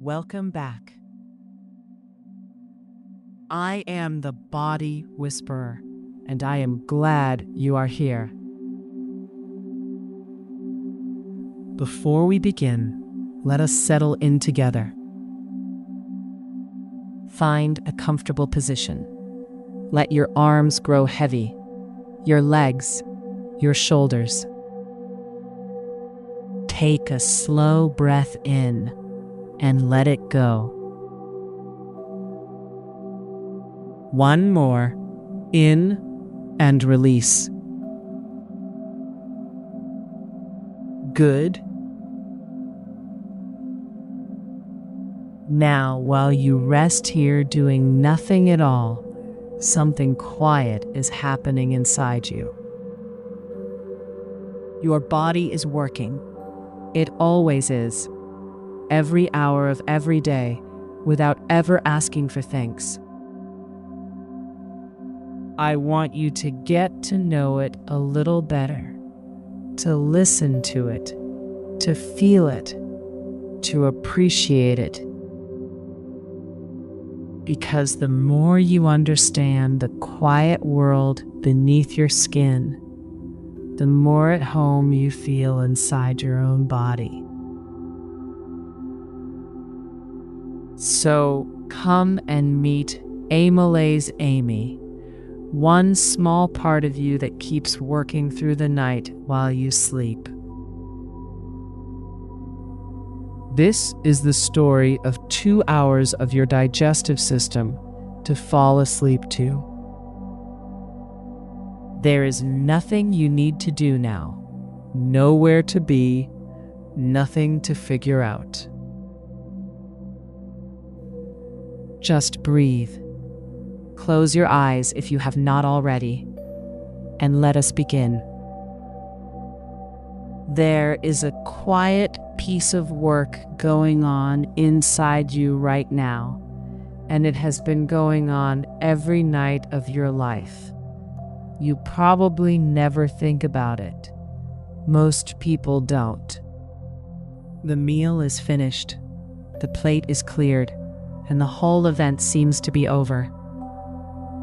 Welcome back. I am the Body Whisperer, and I am glad you are here. Before we begin, let us settle in together. Find a comfortable position. Let your arms grow heavy, your legs, your shoulders. Take a slow breath in and let it go. One more, in and release. Good. Now, while you rest here doing nothing at all, something quiet is happening inside you. Your body is working. It always is. Every hour of every day, without ever asking for thanks. I want you to get to know it a little better, to listen to it, to feel it, to appreciate it. Because the more you understand the quiet world beneath your skin, the more at home you feel inside your own body. So come and meet Amylase Amy, one small part of you that keeps working through the night while you sleep. This is the story of 2 hours of your digestive system to fall asleep to. There is nothing you need to do now, nowhere to be, nothing to figure out. Just breathe. Close your eyes if you have not already, and let us begin. There is a quiet piece of work going on inside you right now, and it has been going on every night of your life. You probably never think about it. Most people don't. The meal is finished, the plate is cleared, and the whole event seems to be over.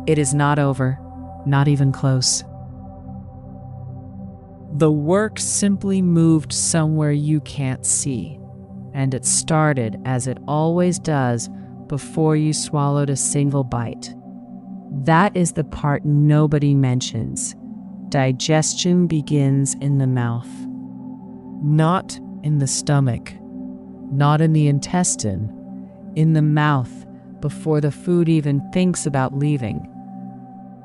It is not over, not even close. The work simply moved somewhere you can't see, and it started as it always does before you swallowed a single bite. That is the part nobody mentions. Digestion begins in the mouth. Not in the stomach, not in the intestine, in the mouth before the food even thinks about leaving.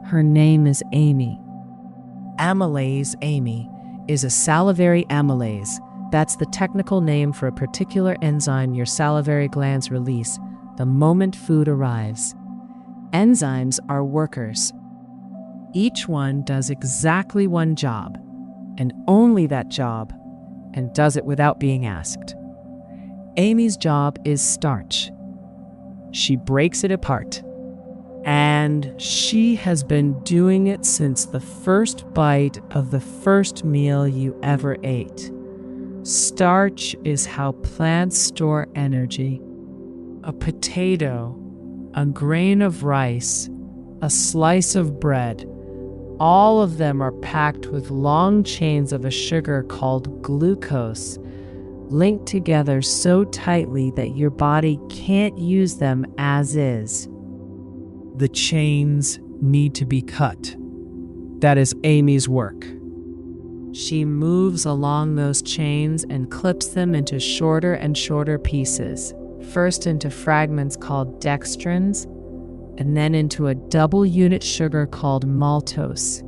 Her name is Amy. Amylase Amy is a salivary amylase. That's the technical name for a particular enzyme your salivary glands release the moment food arrives. Enzymes are workers. Each one does exactly one job, and only that job, and does it without being asked. Amy's job is starch. She breaks it apart. And she has been doing it since the first bite of the first meal you ever ate. Starch is how plants store energy. A potato, a grain of rice, a slice of bread, all of them are packed with long chains of a sugar called glucose, linked together so tightly that your body can't use them as is. The chains need to be cut. That is Amy's work. She moves along those chains and clips them into shorter and shorter pieces, first into fragments called dextrins, and then into a double unit sugar called maltose.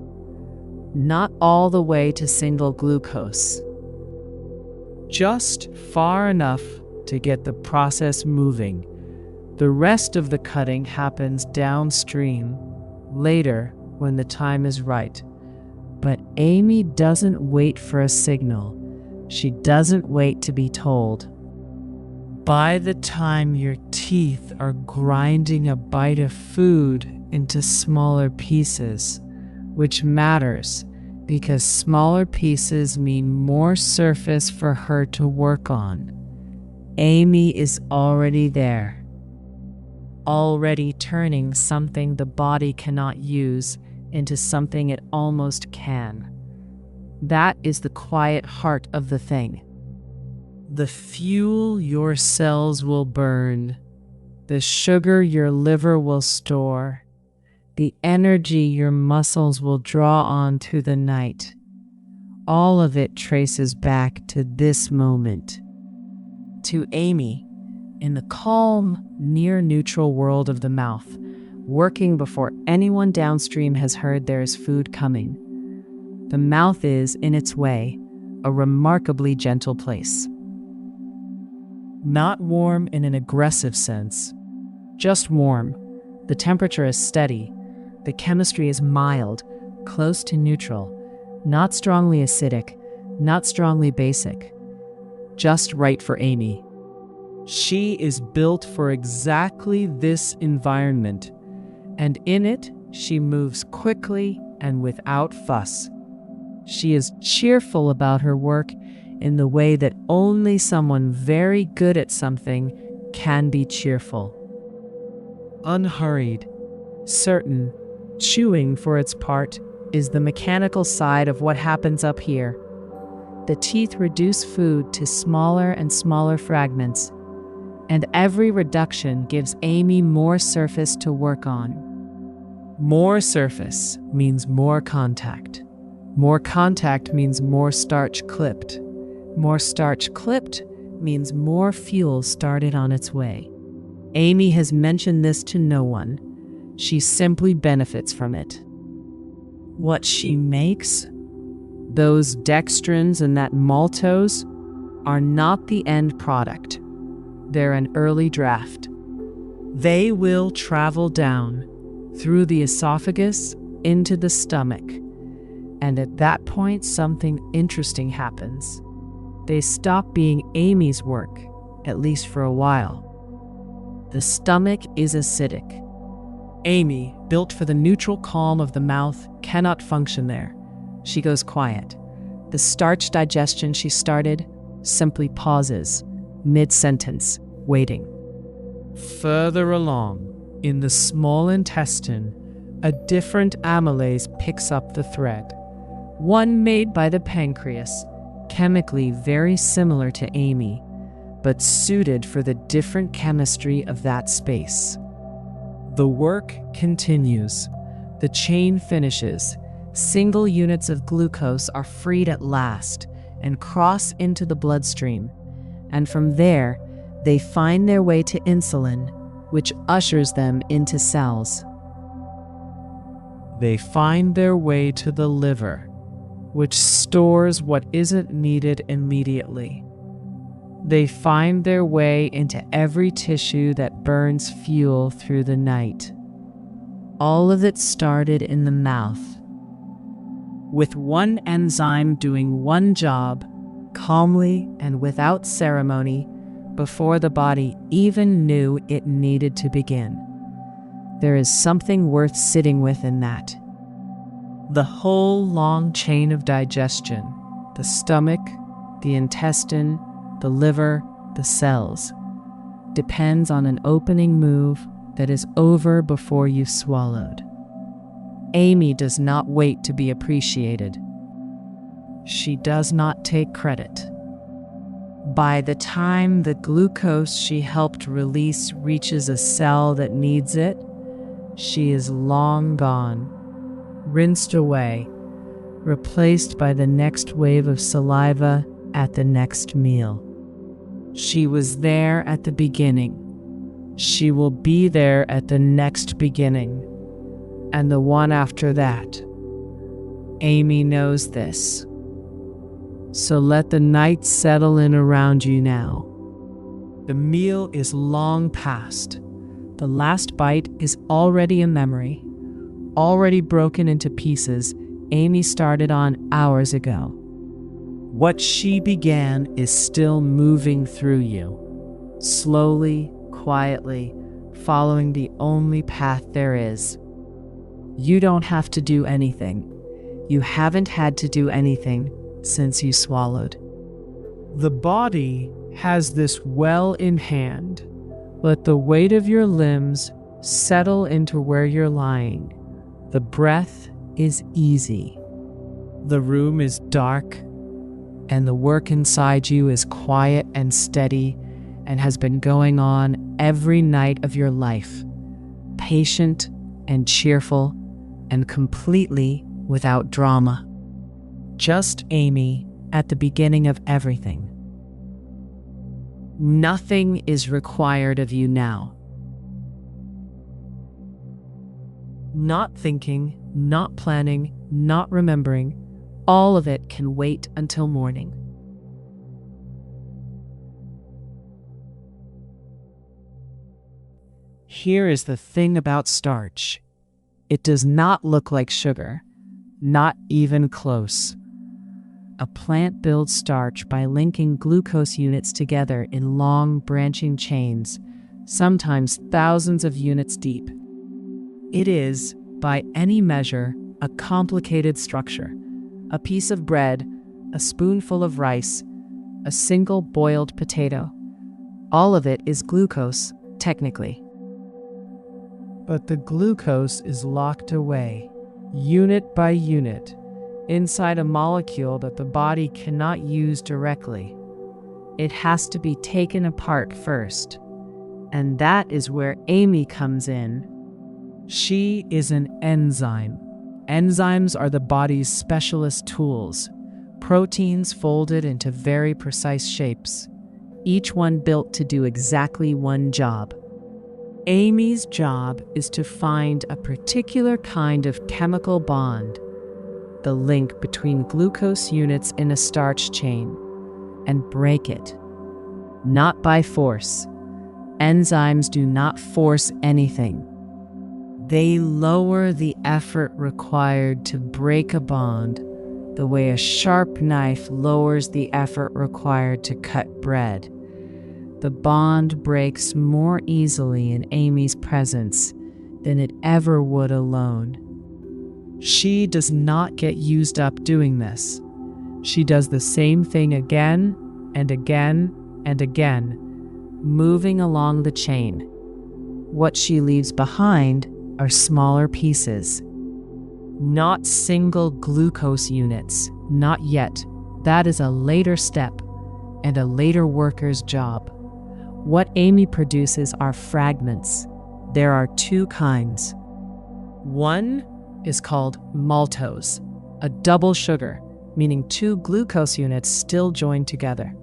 Not all the way to single glucose. Just far enough to get the process moving. The rest of the cutting happens downstream, later when the time is right. But Amy doesn't wait for a signal. She doesn't wait to be told. By the time your teeth are grinding a bite of food into smaller pieces, which matters because smaller pieces mean more surface for her to work on. Amy is already there, already turning something the body cannot use into something it almost can. That is the quiet heart of the thing. The fuel your cells will burn, the sugar your liver will store, the energy your muscles will draw on through the night. All of it traces back to this moment. To Amy, in the calm, near-neutral world of the mouth, working before anyone downstream has heard there is food coming. The mouth is, in its way, a remarkably gentle place. Not warm in an aggressive sense, just warm. The temperature is steady. The chemistry is mild, close to neutral, not strongly acidic, not strongly basic. Just right for Amy. She is built for exactly this environment, and in it, she moves quickly and without fuss. She is cheerful about her work in the way that only someone very good at something can be cheerful. Unhurried, certain, chewing for its part, is the mechanical side of what happens up here. The teeth reduce food to smaller and smaller fragments, and every reduction gives Amy more surface to work on. More surface means more contact. More contact means more starch clipped. More starch clipped means more fuel started on its way. Amy has mentioned this to no one. She simply benefits from it. What she makes, those dextrins and that maltose, are not the end product. They're an early draft. They will travel down through the esophagus into the stomach. And at that point, something interesting happens. They stop being Amy's work, at least for a while. The stomach is acidic. Amy, built for the neutral calm of the mouth, cannot function there. She goes quiet. The starch digestion she started simply pauses, mid-sentence, waiting. Further along, in the small intestine, a different amylase picks up the thread. One made by the pancreas, chemically very similar to Amy, but suited for the different chemistry of that space. The work continues. The chain finishes. Single units of glucose are freed at last and cross into the bloodstream, and from there, they find their way to insulin, which ushers them into cells. They find their way to the liver, which stores what isn't needed immediately. They find their way into every tissue that burns fuel through the night. All of it started in the mouth, with one enzyme doing one job, calmly and without ceremony, before the body even knew it needed to begin. There is something worth sitting with in that. The whole long chain of digestion, the stomach, the intestine, the liver, the cells, depends on an opening move that is over before you've swallowed. Amy does not wait to be appreciated. She does not take credit. By the time the glucose she helped release reaches a cell that needs it, she is long gone, rinsed away, replaced by the next wave of saliva at the next meal. She was there at the beginning. She will be there at the next beginning, and the one after that. Amy knows this. So let the night settle in around you now. The meal is long past. The last bite is already a memory, already broken into pieces Amy started on hours ago. What she began is still moving through you, slowly, quietly, following the only path there is. You don't have to do anything. You haven't had to do anything since you swallowed. The body has this well in hand. Let the weight of your limbs settle into where you're lying. The breath is easy. The room is dark, and the work inside you is quiet and steady and has been going on every night of your life. Patient and cheerful and completely without drama. Just Amy at the beginning of everything. Nothing is required of you now. Not thinking, not planning, not remembering, all of it can wait until morning. Here is the thing about starch. It does not look like sugar, not even close. A plant builds starch by linking glucose units together in long branching chains, sometimes thousands of units deep. It is, by any measure, a complicated structure. A piece of bread, a spoonful of rice, a single boiled potato. All of it is glucose, technically. But the glucose is locked away, unit by unit, inside a molecule that the body cannot use directly. It has to be taken apart first. And that is where Amy comes in. She is an enzyme. Enzymes are the body's specialist tools, proteins folded into very precise shapes, each one built to do exactly one job. Amy's job is to find a particular kind of chemical bond, the link between glucose units in a starch chain, and break it. Not by force. Enzymes do not force anything. They lower the effort required to break a bond the way a sharp knife lowers the effort required to cut bread. The bond breaks more easily in Amy's presence than it ever would alone. She does not get used up doing this. She does the same thing again and again and again, moving along the chain. What she leaves behind are smaller pieces. Not single glucose units, not yet. That is a later step and a later worker's job. What Amy produces are fragments. There are two kinds. One is called maltose, a double sugar, meaning two glucose units still joined together.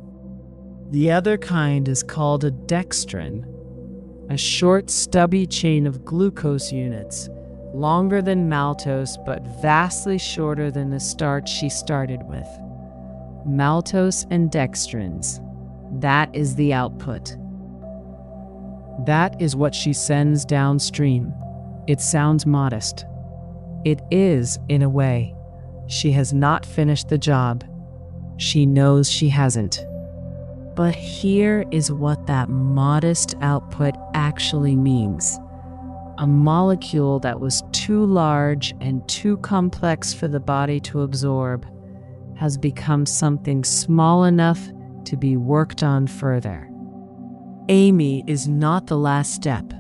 The other kind is called a dextrin, a short, stubby chain of glucose units, longer than maltose but vastly shorter than the starch she started with. Maltose and dextrins, that is the output. That is what she sends downstream. It sounds modest. It is, in a way. She has not finished the job. She knows she hasn't. But here is what that modest output actually means. A molecule that was too large and too complex for the body to absorb has become something small enough to be worked on further. Amy is not the last step.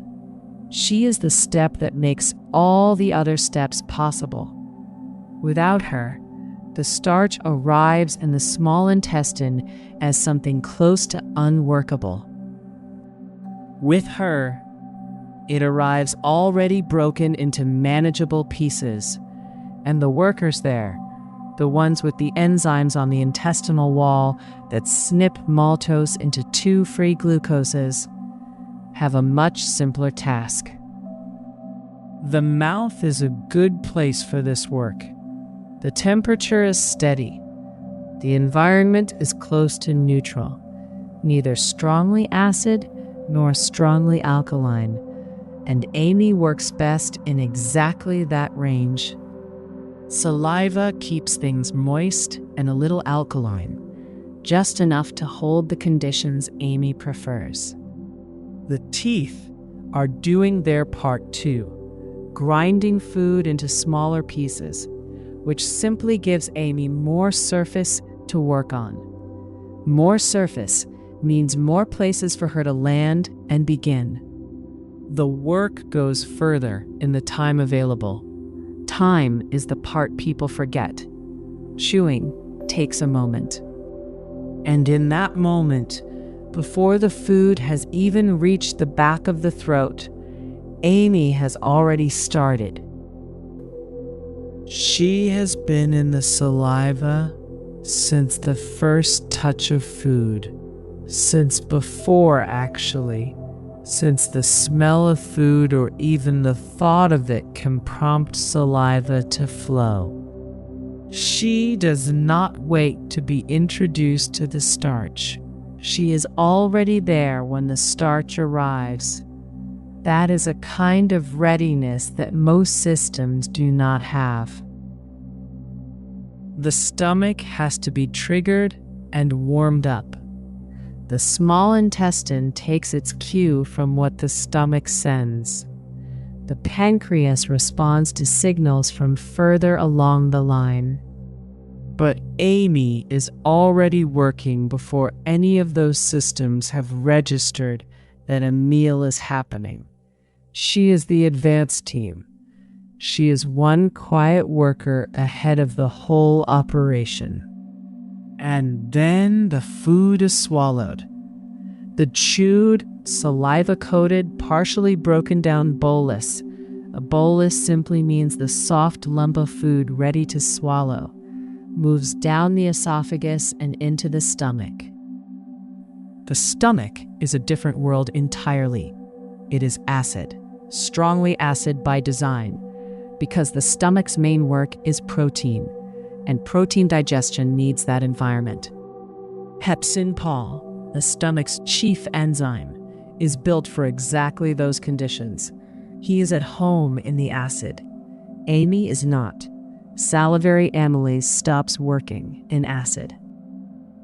She is the step that makes all the other steps possible. Without her, the starch arrives in the small intestine as something close to unworkable. With her, it arrives already broken into manageable pieces, and the workers there, the ones with the enzymes on the intestinal wall that snip maltose into two free glucoses, have a much simpler task. The mouth is a good place for this work. The temperature is steady. The environment is close to neutral, neither strongly acid nor strongly alkaline, and Amy works best in exactly that range. Saliva keeps things moist and a little alkaline, just enough to hold the conditions Amy prefers. The teeth are doing their part too, grinding food into smaller pieces, which simply gives Amy more surface to work on. More surface means more places for her to land and begin. The work goes further in the time available. Time is the part people forget. Chewing takes a moment. And in that moment, before the food has even reached the back of the throat, Amy has already started. She has been in the saliva since the first touch of food. Since before, actually. Since the smell of food or even the thought of it can prompt saliva to flow. She does not wait to be introduced to the starch. She is already there when the starch arrives. That is a kind of readiness that most systems do not have. The stomach has to be triggered and warmed up. The small intestine takes its cue from what the stomach sends. The pancreas responds to signals from further along the line. But Amy is already working before any of those systems have registered that a meal is happening. She is the advanced team. She is one quiet worker ahead of the whole operation. And then the food is swallowed. The chewed, saliva-coated, partially broken down bolus. A bolus simply means the soft lump of food ready to swallow, moves down the esophagus and into the stomach. The stomach is a different world entirely. It is acid, strongly acid by design, because the stomach's main work is protein, and protein digestion needs that environment. Pepsin Paul, the stomach's chief enzyme, is built for exactly those conditions. He is at home in the acid. Amy is not. Salivary amylase stops working in acid.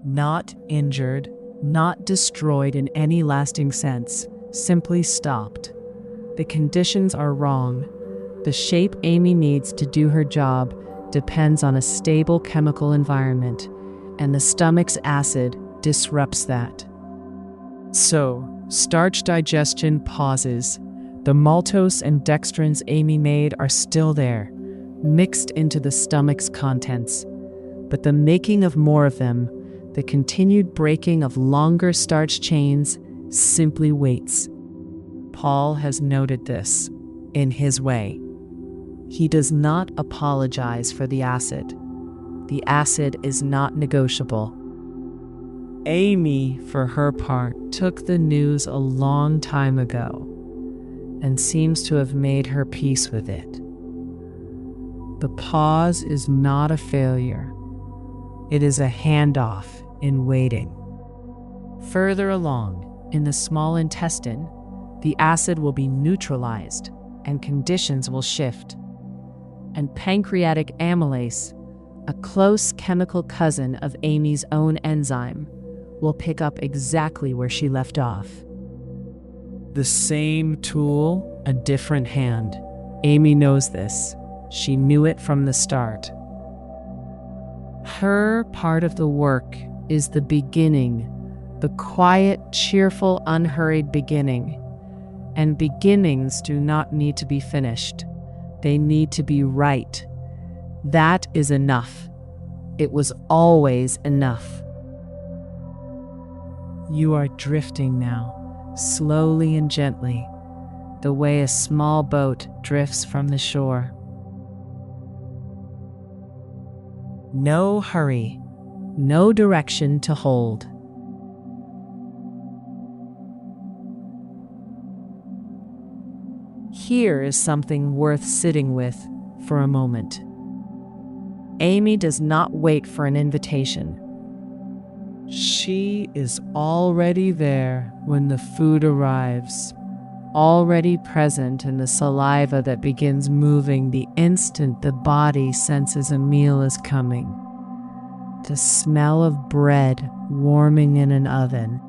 Not injured, not destroyed in any lasting sense, simply stopped. The conditions are wrong. The shape Amy needs to do her job depends on a stable chemical environment, and the stomach's acid disrupts that. So, starch digestion pauses. The maltose and dextrins Amy made are still there, mixed into the stomach's contents. But the making of more of them, the continued breaking of longer starch chains, simply waits. Paul has noted this, in his way. He does not apologize for the acid. The acid is not negotiable. Amy, for her part, took the news a long time ago and seems to have made her peace with it. The pause is not a failure. It is a handoff in waiting. Further along, in the small intestine, the acid will be neutralized and conditions will shift. And pancreatic amylase, a close chemical cousin of Amy's own enzyme, will pick up exactly where she left off. The same tool, a different hand. Amy knows this. She knew it from the start. Her part of the work is the beginning, the quiet, cheerful, unhurried beginning. And beginnings do not need to be finished. They need to be right. That is enough. It was always enough. You are drifting now, slowly and gently, the way a small boat drifts from the shore. No hurry, no direction to hold. Here is something worth sitting with for a moment. Amy does not wait for an invitation. She is already there when the food arrives, already present in the saliva that begins moving the instant the body senses a meal is coming. The smell of bread warming in an oven.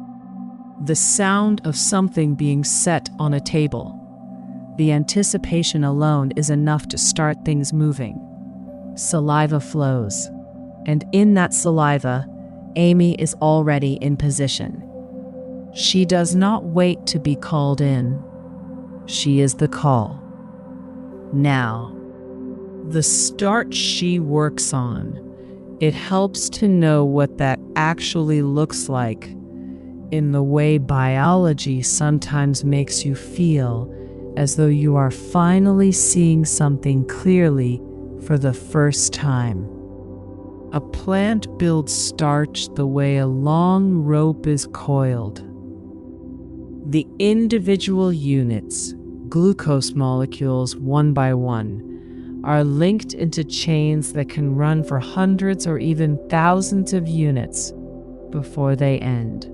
The sound of something being set on a table. The anticipation alone is enough to start things moving. Saliva flows, and in that saliva, Amy is already in position. She does not wait to be called in. She is the call. Now, the starch she works on, it helps to know what that actually looks like in the way biology sometimes makes you feel as though you are finally seeing something clearly for the first time. A plant builds starch the way a long rope is coiled. The individual units, glucose molecules one by one, are linked into chains that can run for hundreds or even thousands of units before they end.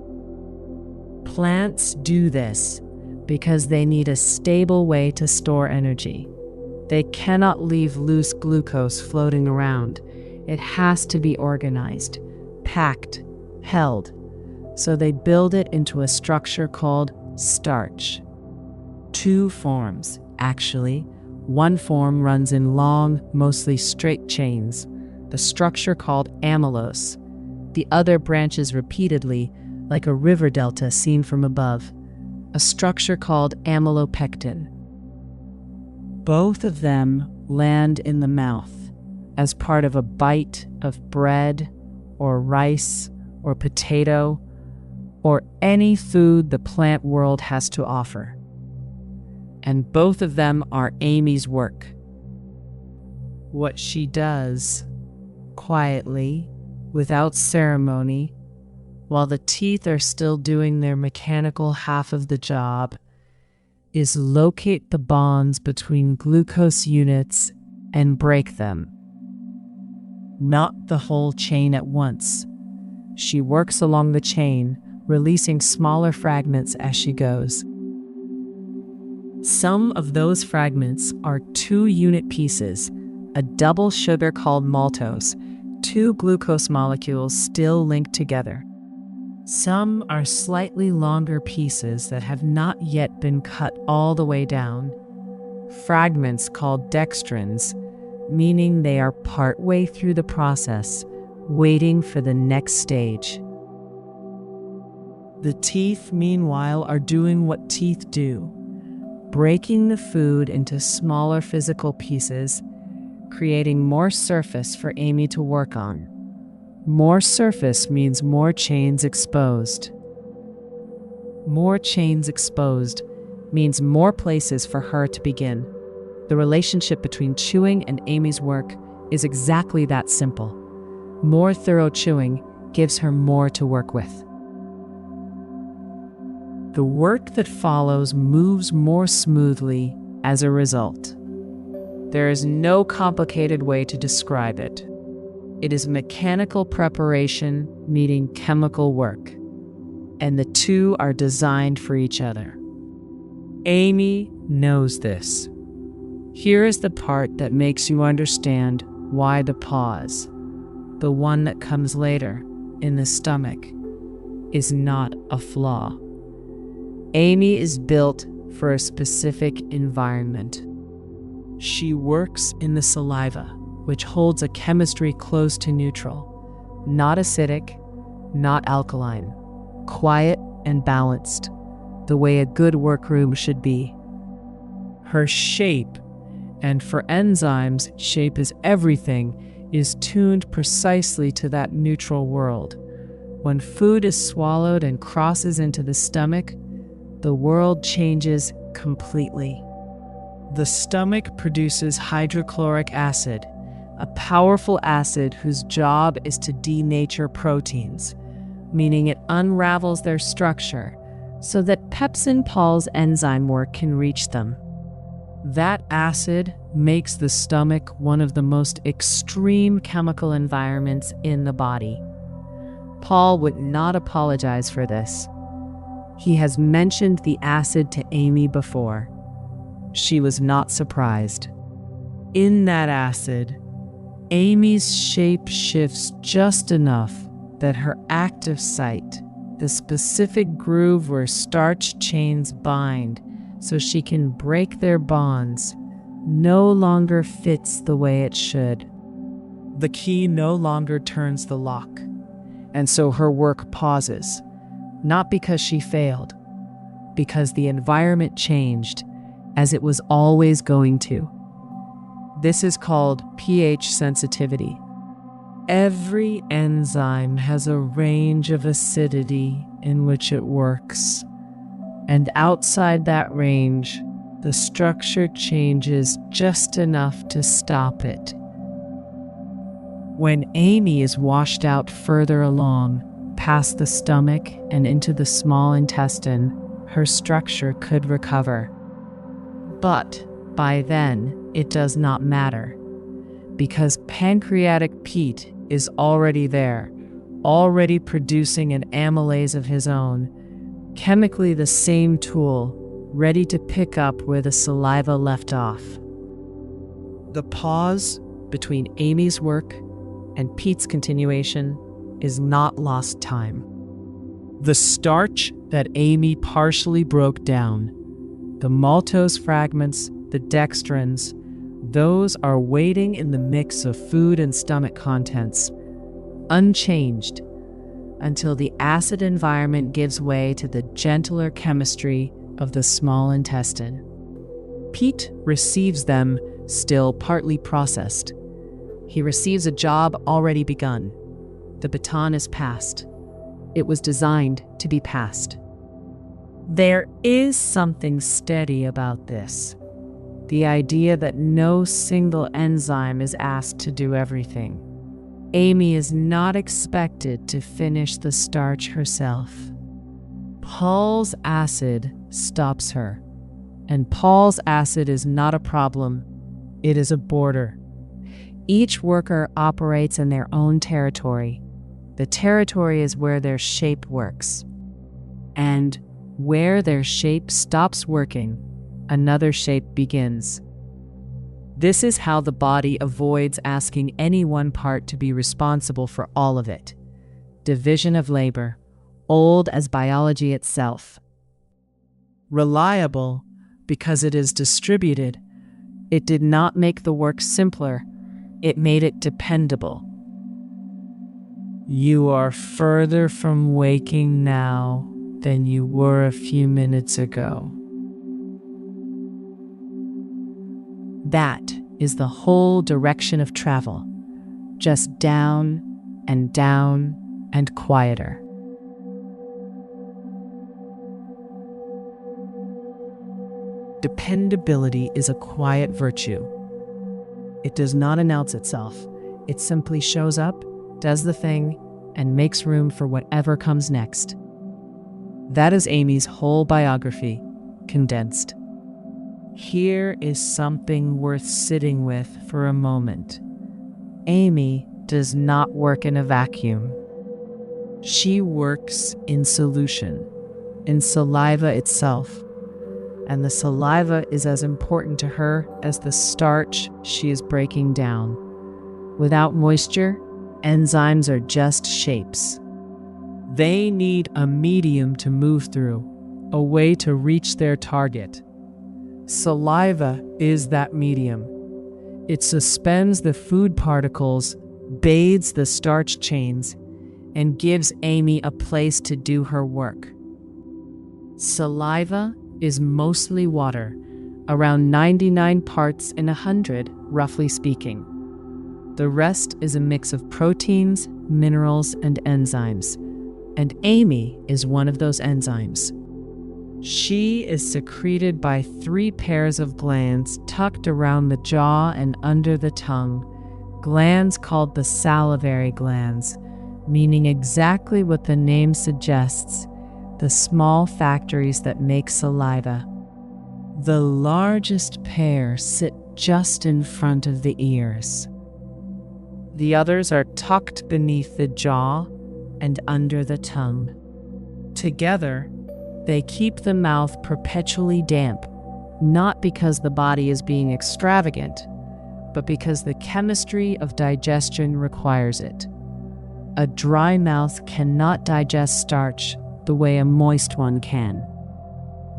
Plants do this because they need a stable way to store energy. They cannot leave loose glucose floating around. It has to be organized, packed, held. So they build it into a structure called starch. Two forms, actually. One form runs in long, mostly straight chains, the structure called amylose. The other branches repeatedly, like a river delta seen from above, a structure called amylopectin. Both of them land in the mouth as part of a bite of bread or rice or potato or any food the plant world has to offer. And both of them are Amy's work. What she does, quietly, without ceremony, while the teeth are still doing their mechanical half of the job, is locate the bonds between glucose units and break them. Not the whole chain at once. She works along the chain, releasing smaller fragments as she goes. Some of those fragments are 2-unit pieces, a double sugar called maltose, 2 glucose molecules still linked together. Some are slightly longer pieces that have not yet been cut all the way down, fragments called dextrins, meaning they are partway through the process, waiting for the next stage. The teeth, meanwhile, are doing what teeth do, breaking the food into smaller physical pieces, creating more surface for Amy to work on. More surface means more chains exposed. More chains exposed means more places for her to begin. The relationship between chewing and Amy's work is exactly that simple. More thorough chewing gives her more to work with. The work that follows moves more smoothly as a result. There is no complicated way to describe it. It is mechanical preparation meeting chemical work, and the two are designed for each other. Amy knows this. Here is the part that makes you understand why the pause, the one that comes later in the stomach, is not a flaw. Amy is built for a specific environment. She works in the saliva, which holds a chemistry close to neutral, not acidic, not alkaline, quiet and balanced, the way a good workroom should be. Her shape, and for enzymes, shape is everything, is tuned precisely to that neutral world. When food is swallowed and crosses into the stomach, the world changes completely. The stomach produces hydrochloric acid, a powerful acid whose job is to denature proteins, meaning it unravels their structure so that pepsin-Paul's enzyme work can reach them. That acid makes the stomach one of the most extreme chemical environments in the body. Paul would not apologize for this. He has mentioned the acid to Amy before. She was not surprised. In that acid, Amy's shape shifts just enough that her active site, the specific groove where starch chains bind so she can break their bonds, no longer fits the way it should. The key no longer turns the lock, and so her work pauses, not because she failed, because the environment changed, as it was always going to. This is called pH sensitivity. Every enzyme has a range of acidity in which it works, and outside that range, the structure changes just enough to stop it. When Amy is washed out further along, past the stomach and into the small intestine, her structure could recover. But by then, it does not matter, because pancreatic Pete is already there, already producing an amylase of his own, chemically the same tool, ready to pick up where the saliva left off. The pause between Amy's work and Pete's continuation is not lost time. The starch that Amy partially broke down, the maltose fragments, the dextrins, those are waiting in the mix of food and stomach contents, unchanged, until the acid environment gives way to the gentler chemistry of the small intestine. Pete receives them still partly processed. He receives a job already begun. The baton is passed. It was designed to be passed. There is something steady about this. The idea that no single enzyme is asked to do everything. Amy is not expected to finish the starch herself. Paul's acid stops her. And Paul's acid is not a problem. It is a border. Each worker operates in their own territory. The territory is where their shape works. And where their shape stops working, another shape begins. This is how the body avoids asking any one part to be responsible for all of it. Division of labor, old as biology itself. Reliable because it is distributed. It did not make the work simpler. It made it dependable. You are further from waking now than you were a few minutes ago. That is the whole direction of travel, just down and quieter. Dependability is a quiet virtue. It does not announce itself. It simply shows up, does the thing, and makes room for whatever comes next. That is Amy's whole biography, condensed. Here is something worth sitting with for a moment. Amy does not work in a vacuum. She works in solution, in saliva itself. And the saliva is as important to her as the starch she is breaking down. Without moisture, enzymes are just shapes. They need a medium to move through, a way to reach their target. Saliva is that medium. It suspends the food particles, bathes the starch chains, and gives Amy a place to do her work. Saliva is mostly water, around 99 parts in 100, roughly speaking. The rest is a mix of proteins, minerals, and enzymes. And Amy is one of those enzymes. She is secreted by 3 pairs of glands tucked around the jaw and under the tongue, glands called the salivary glands, meaning exactly what the name suggests, the small factories that make saliva. The largest pair sit just in front of the ears. The others are tucked beneath the jaw and under the tongue. Together, they keep the mouth perpetually damp, not because the body is being extravagant, but because the chemistry of digestion requires it. A dry mouth cannot digest starch the way a moist one can.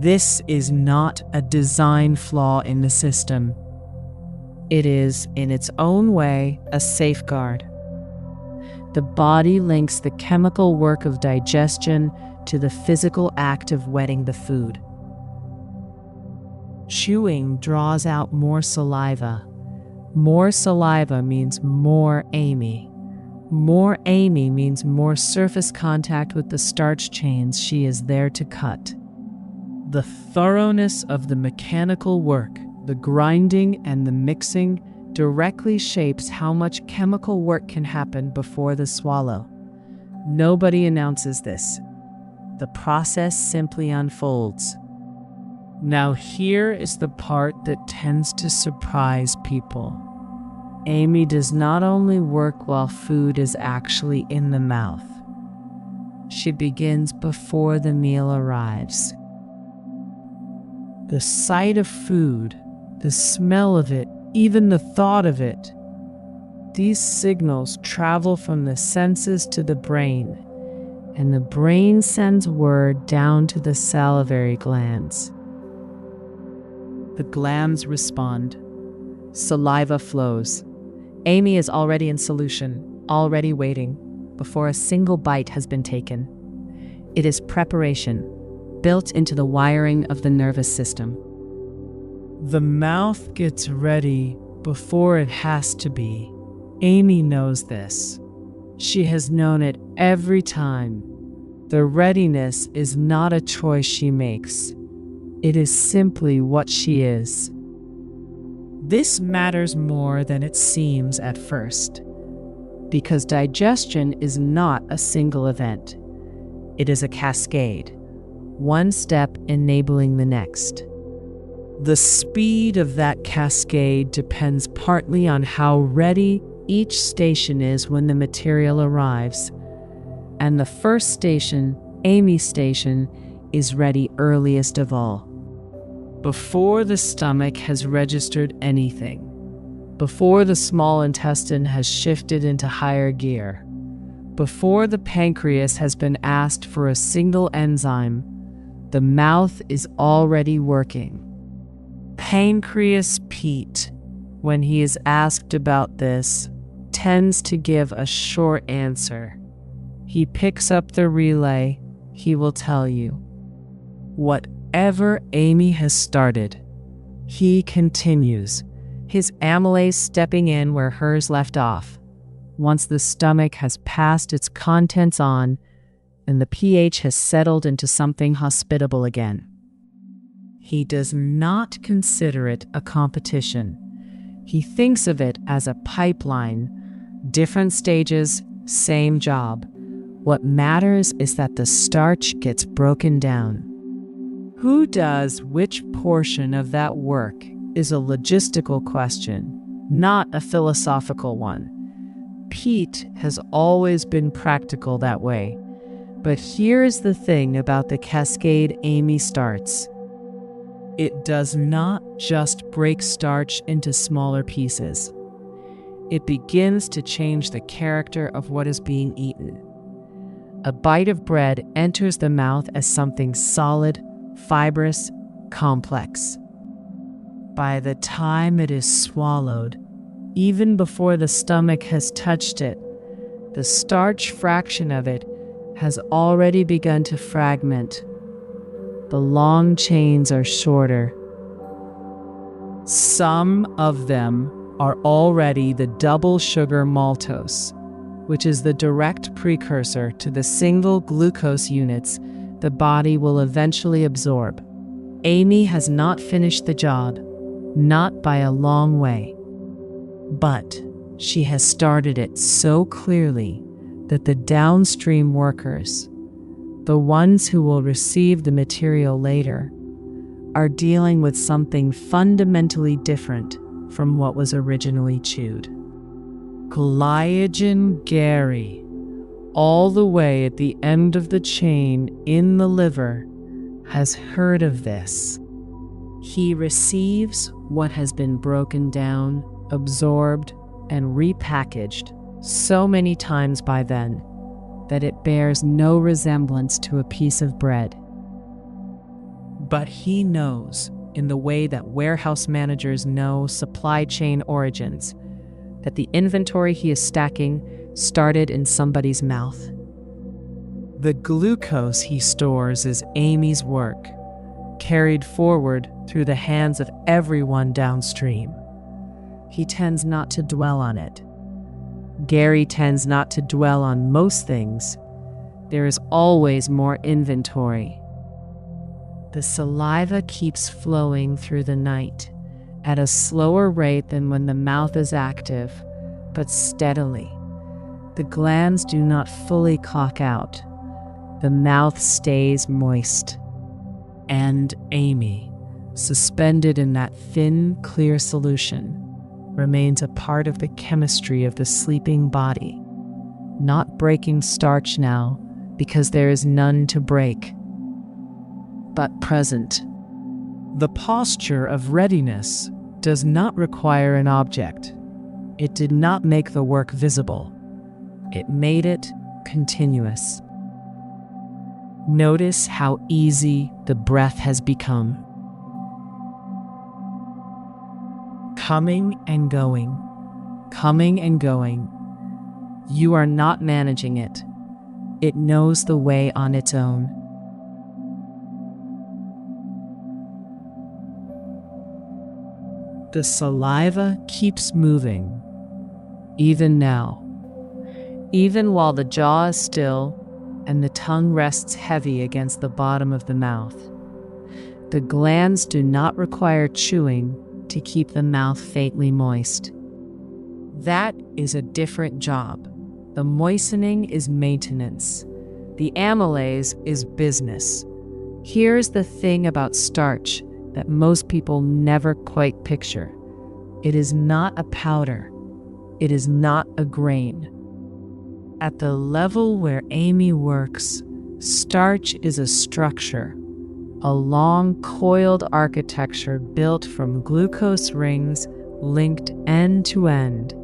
This is not a design flaw in the system. It is, in its own way, a safeguard. The body links the chemical work of digestion to the physical act of wetting the food. Chewing draws out more saliva. More saliva means more Amy. More Amy means more surface contact with the starch chains she is there to cut. The thoroughness of the mechanical work, the grinding and the mixing, directly shapes how much chemical work can happen before the swallow. Nobody announces this. The process simply unfolds. Now here is the part that tends to surprise people. Amy does not only work while food is actually in the mouth. She begins before the meal arrives. The sight of food, the smell of it, even the thought of it, these signals travel from the senses to the brain, and the brain sends word down to the salivary glands. The glands respond. Saliva flows. Amy is already in solution, already waiting, before a single bite has been taken. It is preparation, built into the wiring of the nervous system. The mouth gets ready before it has to be. Amy knows this. She has known it every time. The readiness is not a choice she makes. It is simply what she is. This matters more than it seems at first, because digestion is not a single event. It is a cascade, one step enabling the next. The speed of that cascade depends partly on how ready each station is when the material arrives, and the first station, Amy's station, is ready earliest of all. Before the stomach has registered anything, before the small intestine has shifted into higher gear, before the pancreas has been asked for a single enzyme, the mouth is already working. Pancreas Pete, when he is asked about this, tends to give a short answer. He picks up the relay. He will tell you. Whatever Amy has started, he continues, his amylase stepping in where hers left off. Once the stomach has passed its contents on and the pH has settled into something hospitable again. He does not consider it a competition. He thinks of it as a pipeline, different stages, same job. What matters is that the starch gets broken down. Who does which portion of that work is a logistical question, not a philosophical one. Pete has always been practical that way. But here's the thing about the cascade Amy starts. It does not just break starch into smaller pieces. It begins to change the character of what is being eaten. A bite of bread enters the mouth as something solid, fibrous, complex. By the time it is swallowed, even before the stomach has touched it, the starch fraction of it has already begun to fragment. The long chains are shorter. Some of them are already the double sugar maltose, which is the direct precursor to the single glucose units the body will eventually absorb. Amy has not finished the job, not by a long way. But she has started it so clearly that the downstream workers, the ones who will receive the material later, are dealing with something fundamentally different from what was originally chewed. Glycogen Gary, all the way at the end of the chain in the liver, has heard of this. He receives what has been broken down, absorbed, and repackaged so many times by then that it bears no resemblance to a piece of bread. But he knows, in the way that warehouse managers know supply chain origins, that the inventory he is stacking started in somebody's mouth. The glucose he stores is Amy's work, carried forward through the hands of everyone downstream. He tends not to dwell on it. Gary tends not to dwell on most things. There is always more inventory. The saliva keeps flowing through the night at a slower rate than when the mouth is active, but steadily. The glands do not fully cock out. The mouth stays moist. And Amy, suspended in that thin, clear solution, remains a part of the chemistry of the sleeping body, not breaking starch now because there is none to break, but present. The posture of readiness does not require an object. It did not make the work visible. It made it continuous. Notice how easy the breath has become. Coming and going, coming and going. You are not managing it. It knows the way on its own. The saliva keeps moving, even now, even while the jaw is still and the tongue rests heavy against the bottom of the mouth. The glands do not require chewing to keep the mouth faintly moist. That is a different job. The moistening is maintenance. The amylase is business. Here's the thing about starch that most people never quite picture. It is not a powder. It is not a grain. At the level where Amy works, starch is a structure, a long coiled architecture built from glucose rings linked end to end,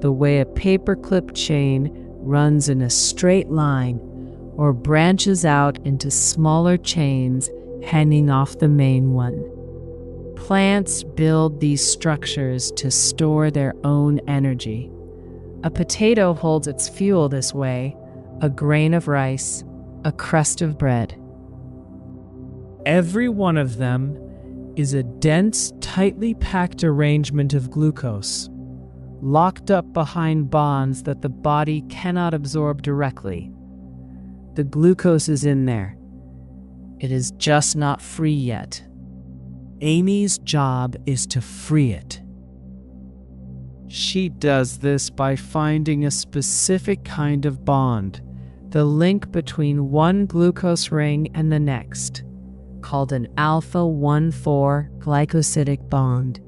the way a paperclip chain runs in a straight line or branches out into smaller chains hanging off the main one. Plants build these structures to store their own energy. A potato holds its fuel this way, a grain of rice, a crust of bread. Every one of them is a dense, tightly packed arrangement of glucose, locked up behind bonds that the body cannot absorb directly. The glucose is in there. It is just not free yet. Amy's job is to free it. She does this by finding a specific kind of bond, the link between one glucose ring and the next, called an alpha-1,4 glycosidic bond,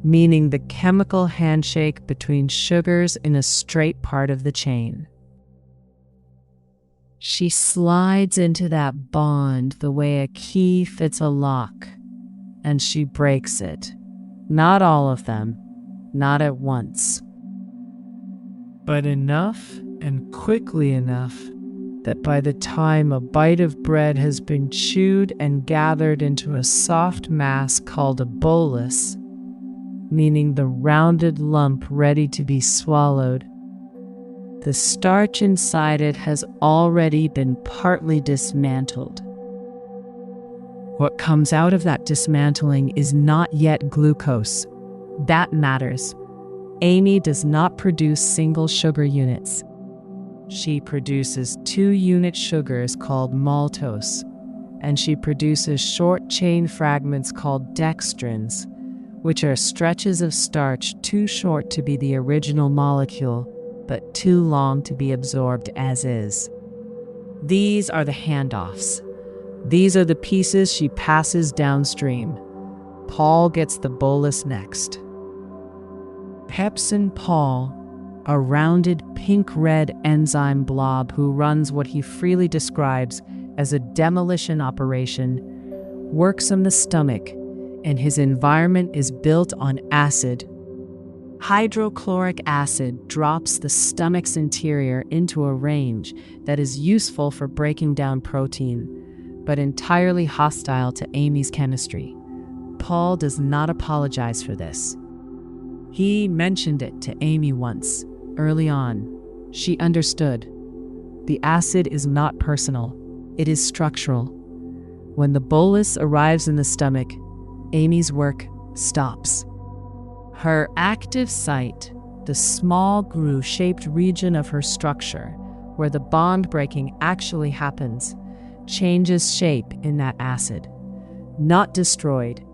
meaning the chemical handshake between sugars in a straight part of the chain. She slides into that bond the way a key fits a lock, and she breaks it. Not all of them, not at once, but enough and quickly enough that by the time a bite of bread has been chewed and gathered into a soft mass called a bolus, meaning the rounded lump ready to be swallowed, the starch inside it has already been partly dismantled. What comes out of that dismantling is not yet glucose. That matters. Amy does not produce single sugar units. She produces 2-unit sugars called maltose, and she produces short-chain fragments called dextrins, which are stretches of starch too short to be the original molecule, but too long to be absorbed as is. These are the handoffs. These are the pieces she passes downstream. Paul gets the bolus next. Pepsin Paul, a rounded pink-red enzyme blob who runs what he freely describes as a demolition operation, works on the stomach, and his environment is built on acid. Hydrochloric acid drops the stomach's interior into a range that is useful for breaking down protein, but entirely hostile to Amy's chemistry. Paul does not apologize for this. He mentioned it to Amy once, early on. She understood. the acid is not personal, it is structural. When the bolus arrives in the stomach, Amy's work stops. Her active site, the small groove-shaped region of her structure, where the bond breaking actually happens, changes shape in that acid. Not destroyed,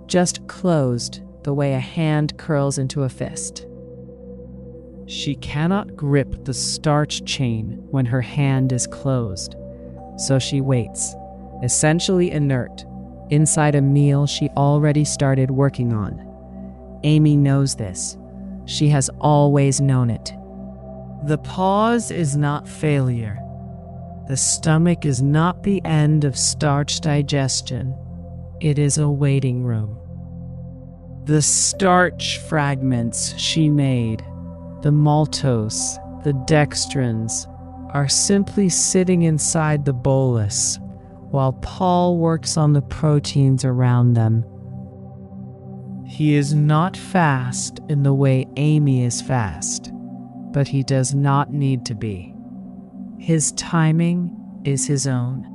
just closed the way a hand curls into a fist. She cannot grip the starch chain when her hand is closed, so she waits, essentially inert, inside a meal she already started working on. Amy knows this. She has always known it. The pause is not failure. The stomach is not the end of starch digestion. It is a waiting room. The starch fragments she made, the maltose, the dextrins, are simply sitting inside the bolus, while Paul works on the proteins around them. He is not fast in the way Amy is fast, but he does not need to be. His timing is his own.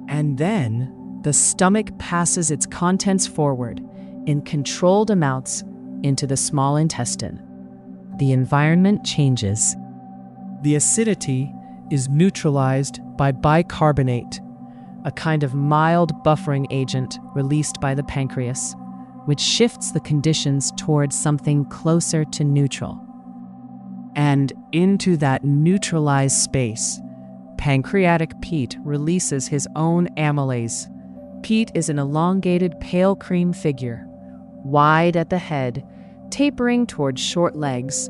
And then the stomach passes its contents forward in controlled amounts into the small intestine. The environment changes. The acidity is neutralized by bicarbonate, a kind of mild buffering agent released by the pancreas, which shifts the conditions towards something closer to neutral. And into that neutralized space, pancreatic Pete releases his own amylase. Pete is an elongated pale cream figure, wide at the head, tapering towards short legs,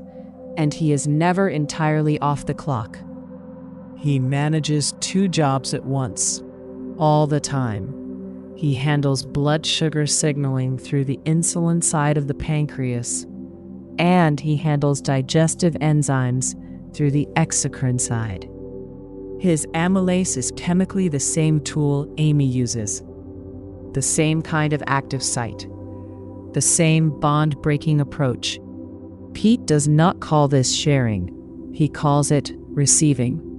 and he is never entirely off the clock. He manages 2 jobs at once, all the time. He handles blood sugar signaling through the insulin side of the pancreas, and he handles digestive enzymes through the exocrine side. His amylase is chemically the same tool Amy uses, the same kind of active site, the same bond-breaking approach. Pete does not call this sharing, he calls it receiving.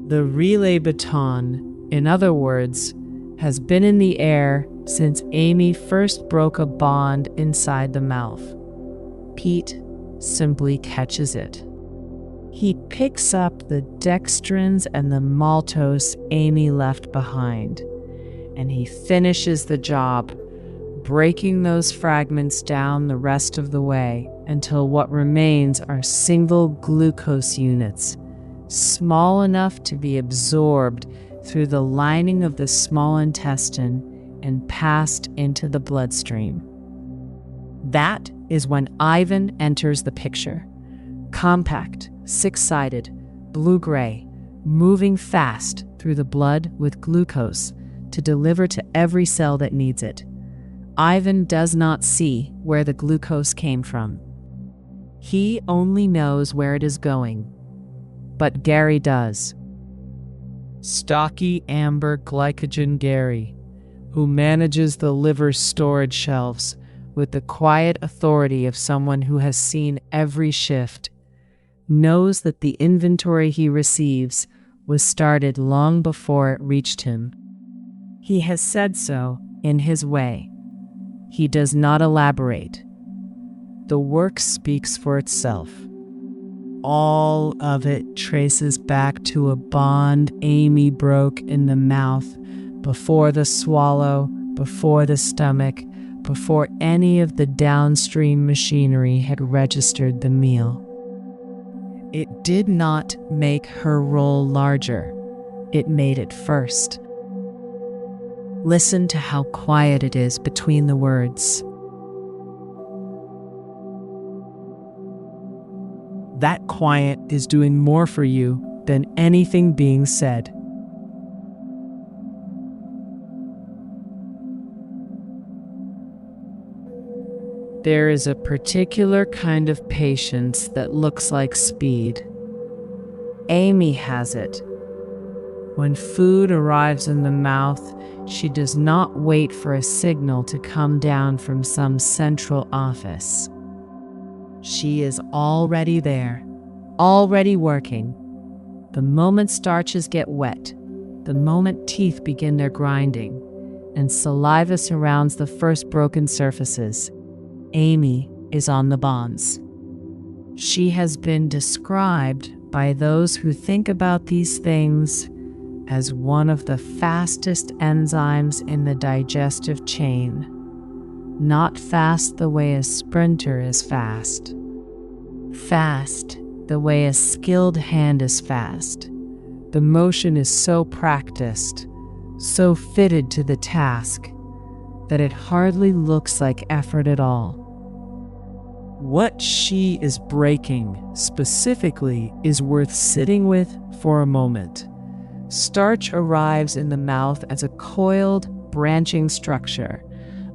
The relay baton, in other words, has been in the air since Amy first broke a bond inside the mouth. Pete simply catches it. He picks up the dextrins and the maltose Amy left behind, and he finishes the job, breaking those fragments down the rest of the way until what remains are single glucose units, small enough to be absorbed through the lining of the small intestine and passed into the bloodstream. That is when Ivan enters the picture. Compact, 6-sided, blue-gray, moving fast through the blood with glucose to deliver to every cell that needs it. Ivan does not see where the glucose came from. He only knows where it is going. But Gary does. Stocky amber glycogen Gary, who manages the liver storage shelves with the quiet authority of someone who has seen every shift, knows that the inventory he receives was started long before it reached him. He has said so in his way. He does not elaborate. The work speaks for itself. All of it traces back to a bond Amy broke in the mouth before the swallow, before the stomach, before any of the downstream machinery had registered the meal. It did not make her role larger. It made it first. Listen to how quiet it is between the words. That quiet is doing more for you than anything being said. There is a particular kind of patience that looks like speed. Amy has it. When food arrives in the mouth, she does not wait for a signal to come down from some central office. She is already there, already working. The moment starches get wet, the moment teeth begin their grinding, and saliva surrounds the first broken surfaces, Amy is on the bonds. She has been described by those who think about these things as one of the fastest enzymes in the digestive chain. Not fast the way a sprinter is fast. Fast the way a skilled hand is fast. The motion is so practiced, so fitted to the task, that it hardly looks like effort at all. What she is breaking specifically is worth sitting with for a moment. Starch arrives in the mouth as a coiled, branching structure,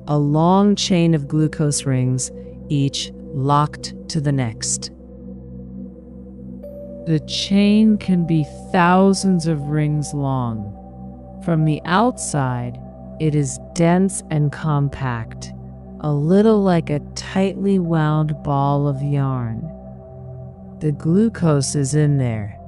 a long chain of glucose rings, each locked to the next. The chain can be thousands of rings long. From the outside, it is dense and compact, a little like a tightly wound ball of yarn. The glucose is in there.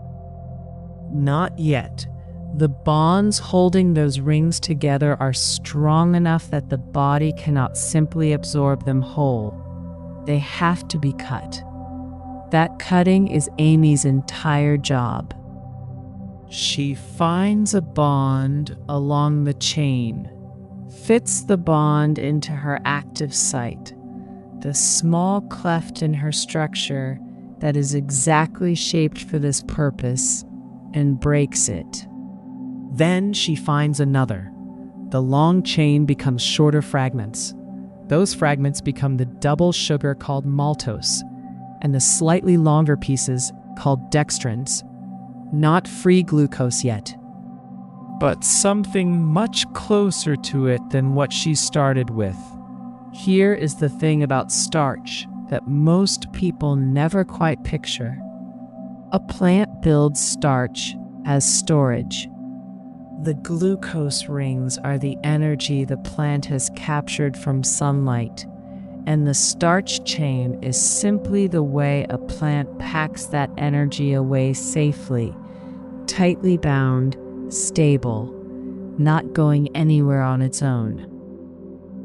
Not yet. The bonds holding those rings together are strong enough that the body cannot simply absorb them whole. They have to be cut. That cutting is Amy's entire job. She finds a bond along the chain, fits the bond into her active site, the small cleft in her structure that is exactly shaped for this purpose, and breaks it. Then she finds another. The long chain becomes shorter fragments. Those fragments become the double sugar called maltose, and the slightly longer pieces called dextrins. Not free glucose yet, but something much closer to it than what she started with. Here is the thing about starch that most people never quite picture. A plant builds starch as storage. The glucose rings are the energy the plant has captured from sunlight, and the starch chain is simply the way a plant packs that energy away safely, tightly bound, stable, not going anywhere on its own.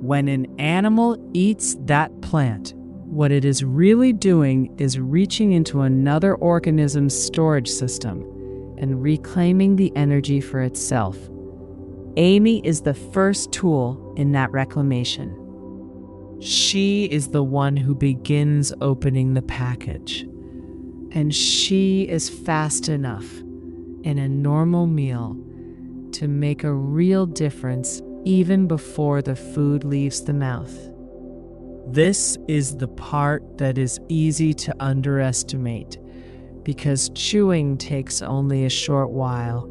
When an animal eats that plant, what it is really doing is reaching into another organism's storage system and reclaiming the energy for itself. Amy is the first tool in that reclamation. She is the one who begins opening the package, and she is fast enough in a normal meal to make a real difference even before the food leaves the mouth. This is the part that is easy to underestimate, because chewing takes only a short while,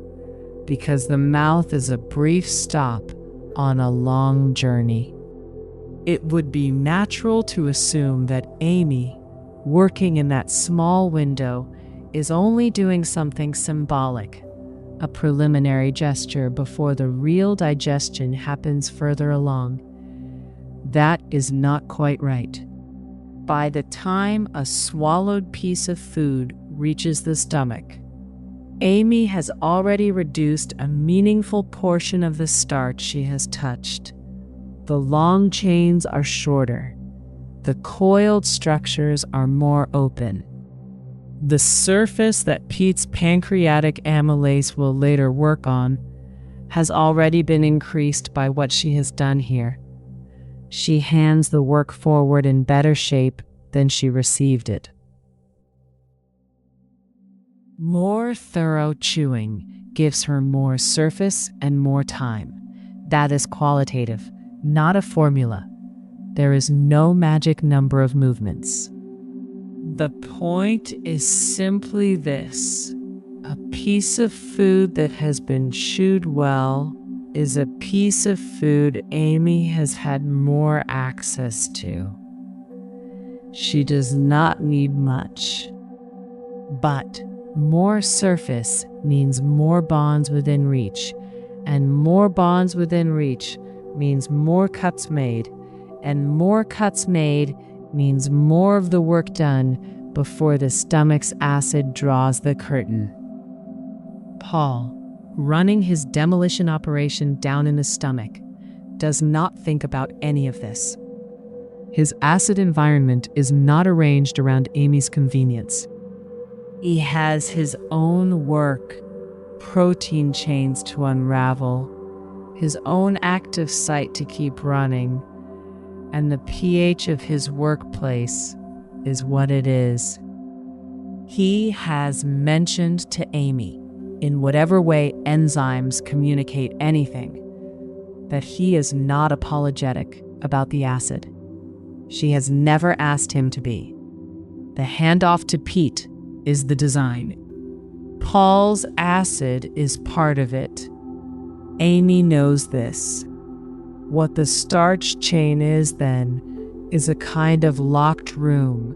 because the mouth is a brief stop on a long journey. It would be natural to assume that Amy, working in that small window, is only doing something symbolic, a preliminary gesture before the real digestion happens further along. That is not quite right. By the time a swallowed piece of food reaches the stomach, Amy has already reduced a meaningful portion of the starch she has touched. The long chains are shorter. The coiled structures are more open. The surface that Pete's pancreatic amylase will later work on has already been increased by what she has done here. She hands the work forward in better shape than she received it. More thorough chewing gives her more surface and more time. That is qualitative, not a formula. There is no magic number of movements. The point is simply this: a piece of food that has been chewed well is a piece of food Amy has had more access to. She does not need much, but more surface means more bonds within reach, and more bonds within reach means more cuts made, and more cuts made means more of the work done before the stomach's acid draws the curtain. Paul, running his demolition operation down in his stomach, does not think about any of this. His acid environment is not arranged around Amy's convenience. He has his own work, protein chains to unravel, his own active site to keep running, and the pH of his workplace is what it is. He has mentioned to Amy, in whatever way enzymes communicate anything, that he is not apologetic about the acid. She has never asked him to be. The handoff to Pete is the design. Paul's acid is part of it. Amy knows this. What the starch chain is, then, is a kind of locked room.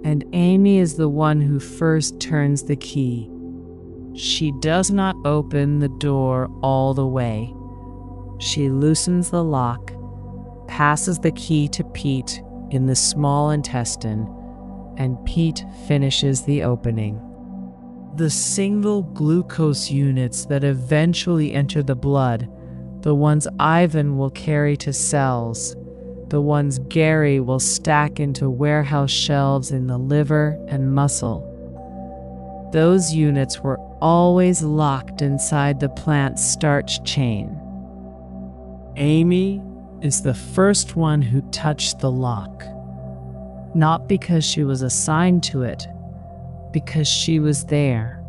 And Amy is the one who first turns the key. She does not open the door all the way. She loosens the lock, passes the key to Pete in the small intestine, and Pete finishes the opening. The single glucose units that eventually enter the blood, the ones Ivan will carry to cells, the ones Gary will stack into warehouse shelves in the liver and muscle. Those units were always locked inside the plant's starch chain. Amy is the first one who touched the lock. Not because she was assigned to it, because she was there.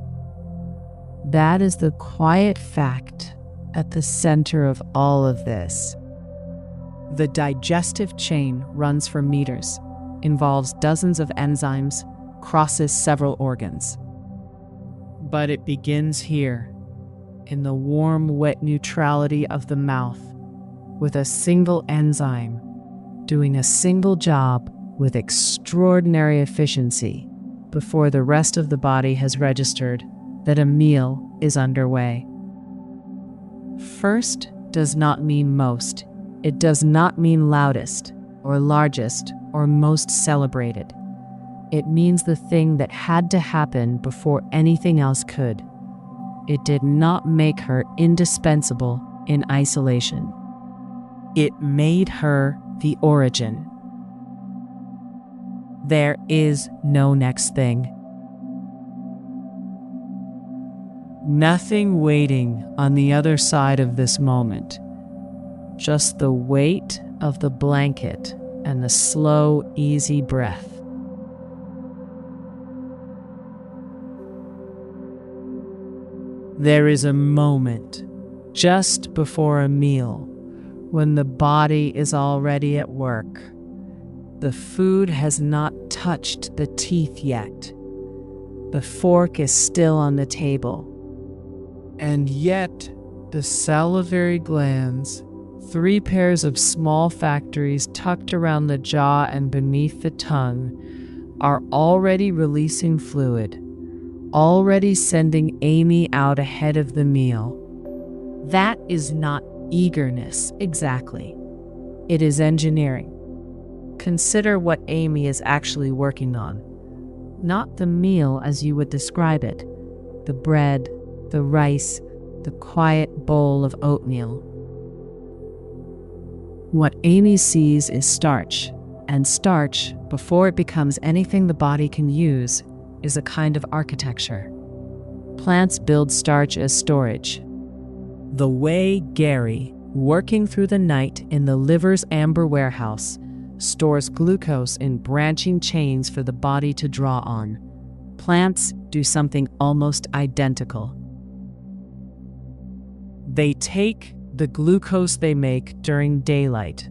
That is the quiet fact at the center of all of this. The digestive chain runs for meters, involves dozens of enzymes, crosses several organs. But it begins here, in the warm, wet neutrality of the mouth, with a single enzyme doing a single job with extraordinary efficiency before the rest of the body has registered that a meal is underway. First does not mean most. It does not mean loudest or largest or most celebrated. It means the thing that had to happen before anything else could. It did not make her indispensable in isolation. It made her the origin. There is no next thing. Nothing waiting on the other side of this moment. Just the weight of the blanket and the slow, easy breath. There is a moment just before a meal when the body is already at work. The food has not touched the teeth yet. The fork is still on the table. And yet, the salivary glands, 3 pairs of small factories tucked around the jaw and beneath the tongue, are already releasing fluid, already sending Amy out ahead of the meal. That is not eagerness, exactly. It is engineering. Consider what Amy is actually working on. Not the meal as you would describe it, the bread, the rice, the quiet bowl of oatmeal. What Amy sees is starch, and starch, before it becomes anything the body can use, is a kind of architecture. Plants build starch as storage. The way Gary, working through the night in the liver's amber warehouse, stores glucose in branching chains for the body to draw on, plants do something almost identical. They take the glucose they make during daylight,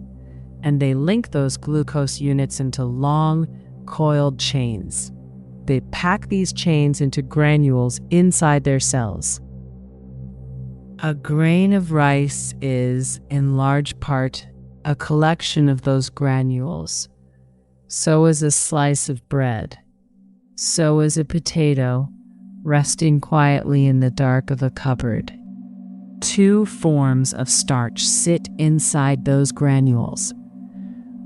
and they link those glucose units into long, coiled chains. They pack these chains into granules inside their cells. A grain of rice is, in large part, a collection of those granules. So is a slice of bread. So is a potato, resting quietly in the dark of a cupboard. 2 forms of starch sit inside those granules.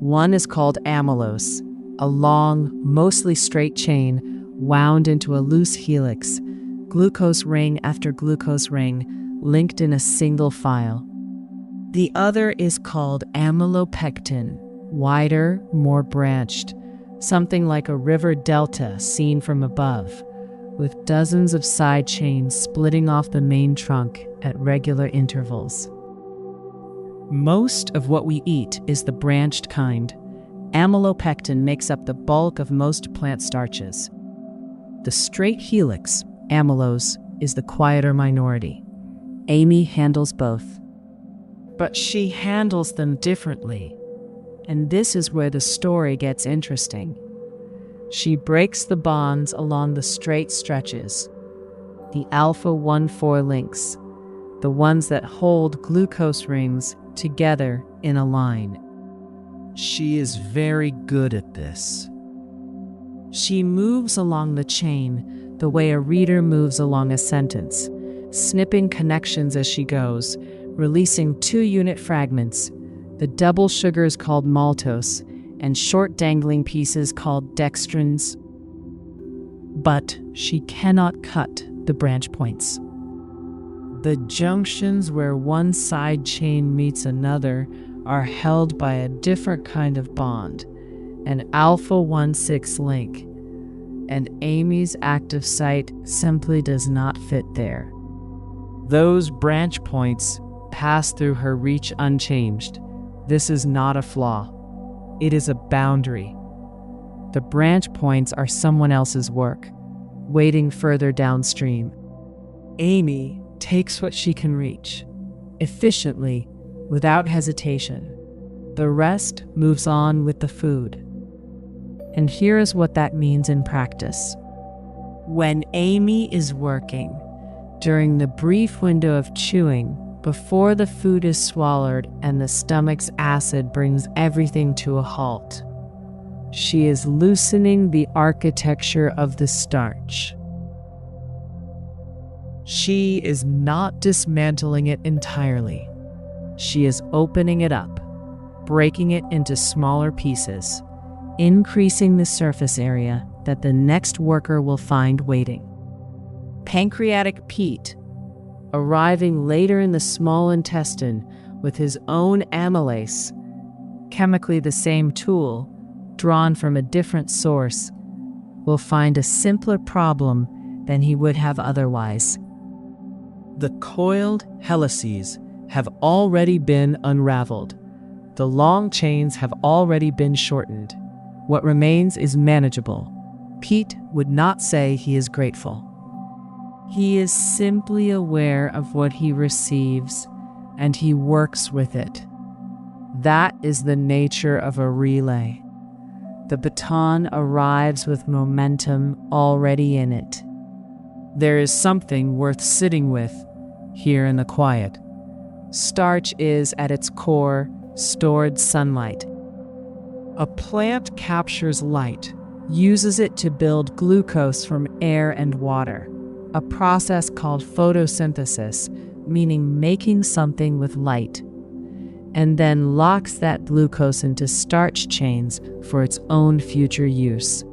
One is called amylase, a long, mostly straight chain wound into a loose helix glucose ring after glucose ring linked in a single file. The other is called amylopectin, wider, more branched, something like a river delta seen from above, with dozens of side chains splitting off the main trunk at regular intervals. Most of what we eat is the branched kind. Amylopectin makes up the bulk of most plant starches. The straight helix, amylose, is the quieter minority. Amy handles both. But she handles them differently. And this is where the story gets interesting. She breaks the bonds along the straight stretches, the alpha-1,4 links, the ones that hold glucose rings together in a line. She is very good at this. She moves along the chain the way a reader moves along a sentence, snipping connections as she goes, releasing 2-unit fragments, the double sugars called maltose, and short dangling pieces called dextrins. But she cannot cut the branch points. The junctions where one side chain meets another are held by a different kind of bond, an alpha-1,6 link, and Amy's active site simply does not fit there. Those branch points pass through her reach unchanged. This is not a flaw. It is a boundary. The branch points are someone else's work, waiting further downstream. Amy takes what she can reach, efficiently, without hesitation. The rest moves on with the food. And here is what that means in practice. When Amy is working, during the brief window of chewing, before the food is swallowed and the stomach's acid brings everything to a halt, she is loosening the architecture of the starch. She is not dismantling it entirely. She is opening it up, breaking it into smaller pieces, increasing the surface area that the next worker will find waiting. Pancreatic Pete, arriving later in the small intestine with his own amylase, chemically the same tool, drawn from a different source, will find a simpler problem than he would have otherwise. The coiled helices have already been unraveled. The long chains have already been shortened. What remains is manageable. Pete would not say he is grateful. He is simply aware of what he receives, and he works with it. That is the nature of a relay. The baton arrives with momentum already in it. There is something worth sitting with here in the quiet. Starch is, at its core, stored sunlight. A plant captures light, uses it to build glucose from air and water, a process called photosynthesis, meaning making something with light, and then locks that glucose into starch chains for its own future use.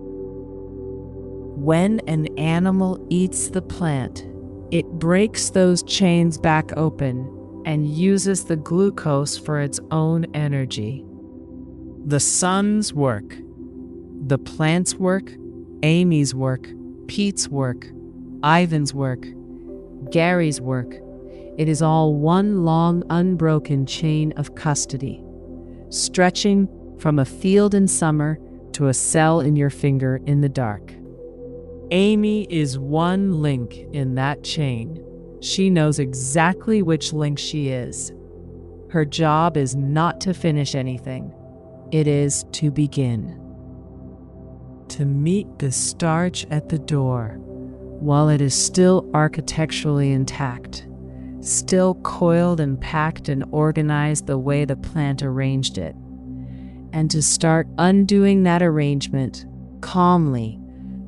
When an animal eats the plant, it breaks those chains back open and uses the glucose for its own energy. The sun's work, the plant's work, Amy's work, Pete's work, Ivan's work, Gary's work, it is all one long, unbroken chain of custody, stretching from a field in summer to a cell in your finger in the dark. Amy is one link in that chain. She knows exactly which link she is. Her job is not to finish anything. It is to begin. To meet the starch at the door, while it is still architecturally intact, still coiled and packed and organized the way the plant arranged it, and to start undoing that arrangement calmly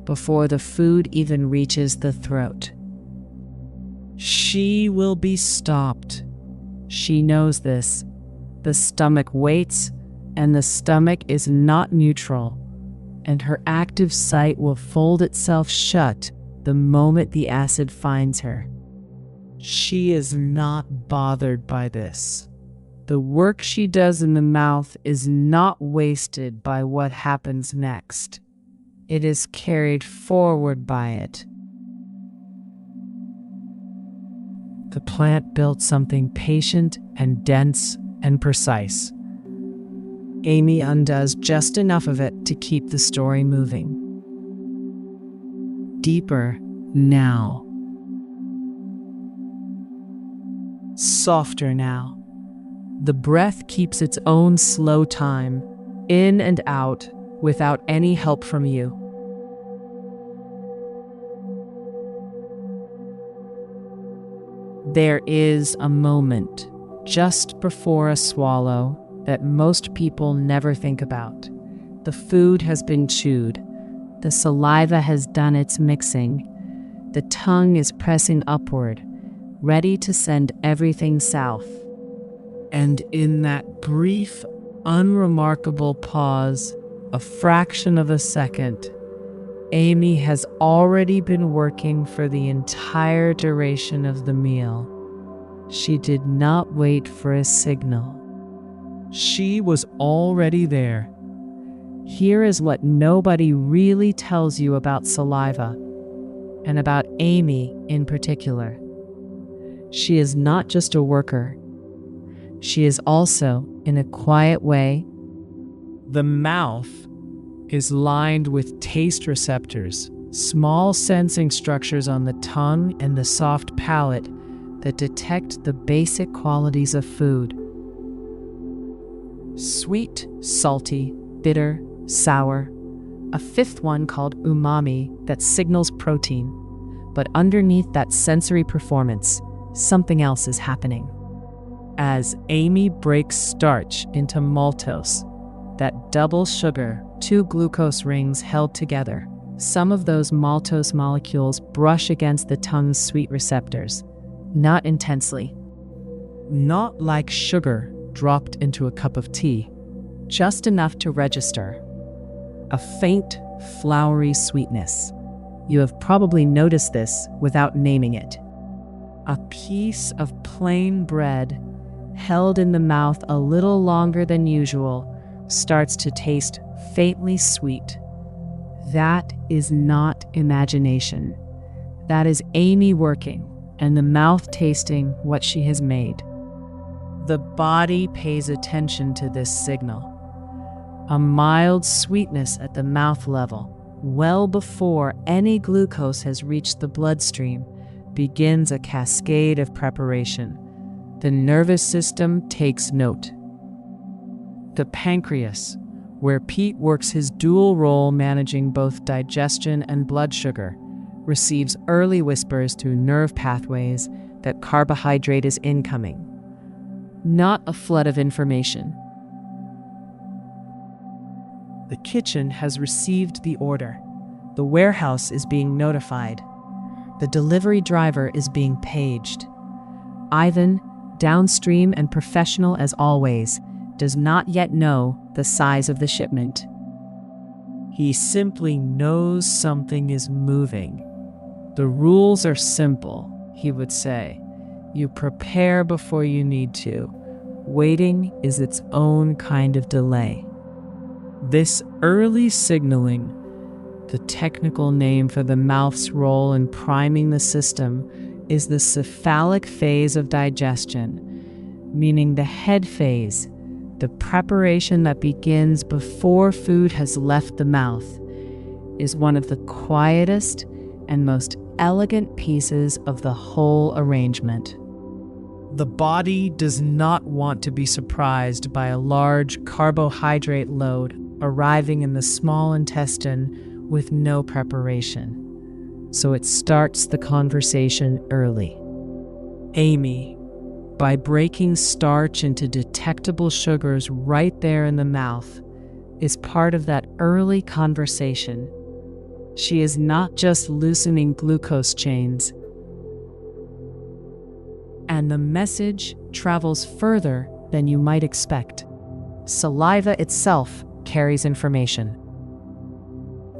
before the food even reaches the throat. She will be stopped. She knows this. The stomach waits, and the stomach is not neutral, and her active site will fold itself shut the moment the acid finds her. She is not bothered by this. The work she does in the mouth is not wasted by what happens next. It is carried forward by it. The plant built something patient and dense and precise. Amy undoes just enough of it to keep the story moving. Deeper now. Softer now. The breath keeps its own slow time, in and out, without any help from you. There is a moment, just before a swallow, that most people never think about. The food has been chewed. The saliva has done its mixing. The tongue is pressing upward, ready to send everything south. And in that brief, unremarkable pause, a fraction of a second, Amy has already been working for the entire duration of the meal. She did not wait for a signal. She was already there. Here is what nobody really tells you about saliva, and about Amy in particular. She is not just a worker. She is also, in a quiet way, the mouth is lined with taste receptors, small sensing structures on the tongue and the soft palate that detect the basic qualities of food. Sweet, salty, bitter, sour. A fifth one called umami that signals protein. But underneath that sensory performance, something else is happening. As Amy breaks starch into maltose, that double sugar, 2 glucose rings held together, some of those maltose molecules brush against the tongue's sweet receptors, not intensely. Not like sugar dropped into a cup of tea, just enough to register. A faint, flowery sweetness. You have probably noticed this without naming it. A piece of plain bread, held in the mouth a little longer than usual, starts to taste faintly sweet. That is not imagination. That is Amy working, and the mouth tasting what she has made. The body pays attention to this signal. A mild sweetness at the mouth level, well before any glucose has reached the bloodstream, begins a cascade of preparation. The nervous system takes note. The pancreas, where Pete works his dual role managing both digestion and blood sugar, receives early whispers through nerve pathways that carbohydrate is incoming. Not a flood of information. The kitchen has received the order. The warehouse is being notified. The delivery driver is being paged. Ivan, downstream and professional as always, does not yet know the size of the shipment. He simply knows something is moving. The rules are simple, he would say. You prepare before you need to. Waiting is its own kind of delay. This early signaling, the technical name for the mouth's role in priming the system, is the cephalic phase of digestion, meaning the head phase, the preparation that begins before food has left the mouth, is one of the quietest and most elegant pieces of the whole arrangement. The body does not want to be surprised by a large carbohydrate load arriving in the small intestine with no preparation, so it starts the conversation early. Amy, by breaking starch into detectable sugars right there in the mouth, is part of that early conversation. She is not just loosening glucose chains. And the message travels further than you might expect. Saliva itself carries information.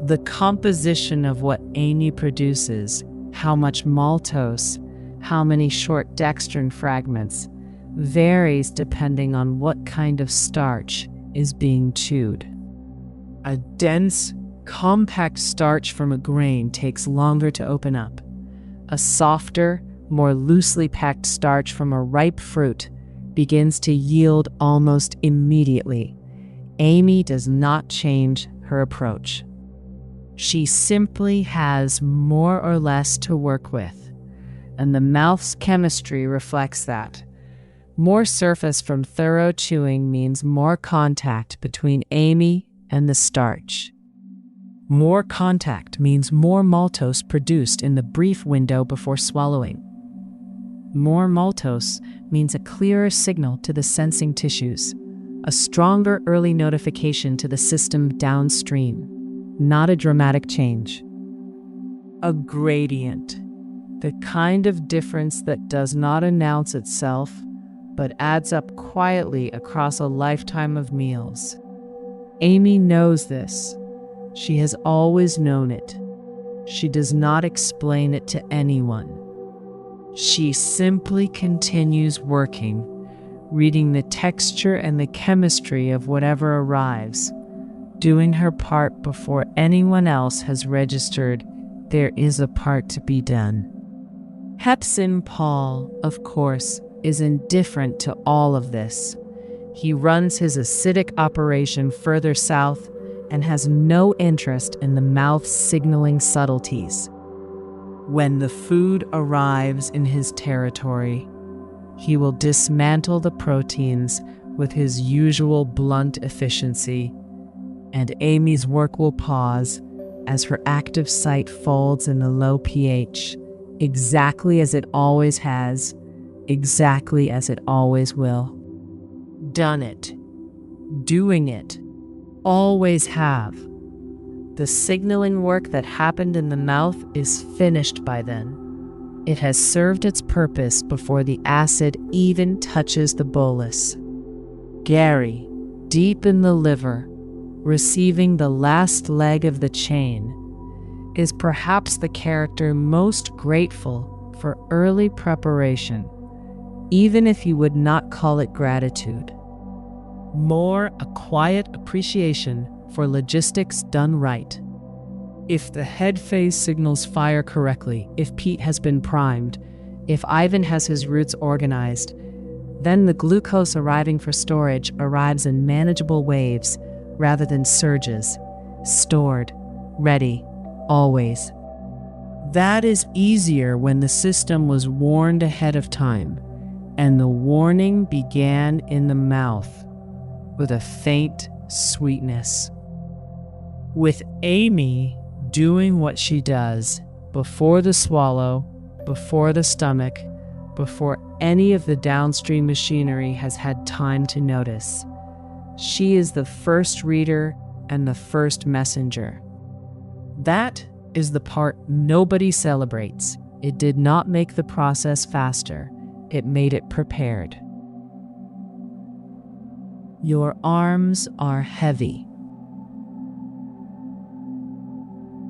The composition of what Amy produces, how much maltose, how many short dextrin fragments, varies depending on what kind of starch is being chewed. A dense, compact starch from a grain takes longer to open up. A softer, more loosely packed starch from a ripe fruit begins to yield almost immediately. Amy does not change her approach. She simply has more or less to work with, and the mouth's chemistry reflects that. More surface from thorough chewing means more contact between Amy and the starch. More contact means more maltose produced in the brief window before swallowing. More maltose means a clearer signal to the sensing tissues, a stronger early notification to the system downstream, not a dramatic change. A gradient, the kind of difference that does not announce itself, but adds up quietly across a lifetime of meals. Amy knows this. She has always known it. She does not explain it to anyone. She simply continues working, reading the texture and the chemistry of whatever arrives, doing her part before anyone else has registered there is a part to be done. Hepsin Paul, of course, is indifferent to all of this. He runs his acidic operation further south and has no interest in the mouth's signaling subtleties. When the food arrives in his territory, he will dismantle the proteins with his usual blunt efficiency, and Amy's work will pause as her active site folds in the low pH, exactly as it always has, exactly as it always will. Done it. Doing it. Always have. The signaling work that happened in the mouth is finished by then. It has served its purpose before the acid even touches the bolus. Gary, deep in the liver, receiving the last leg of the chain, is perhaps the character most grateful for early preparation, even if you would not call it gratitude. More a quiet appreciation for logistics done right. If the head phase signals fire correctly, if Pete has been primed, if Ivan has his routes organized, then the glucose arriving for storage arrives in manageable waves rather than surges, stored, ready, always. That is easier when the system was warned ahead of time, and the warning began in the mouth with a faint sweetness. With Amy doing what she does before the swallow, before the stomach, before any of the downstream machinery has had time to notice, she is the first reader and the first messenger. That is the part nobody celebrates. It did not make the process faster. It made it prepared. Your arms are heavy.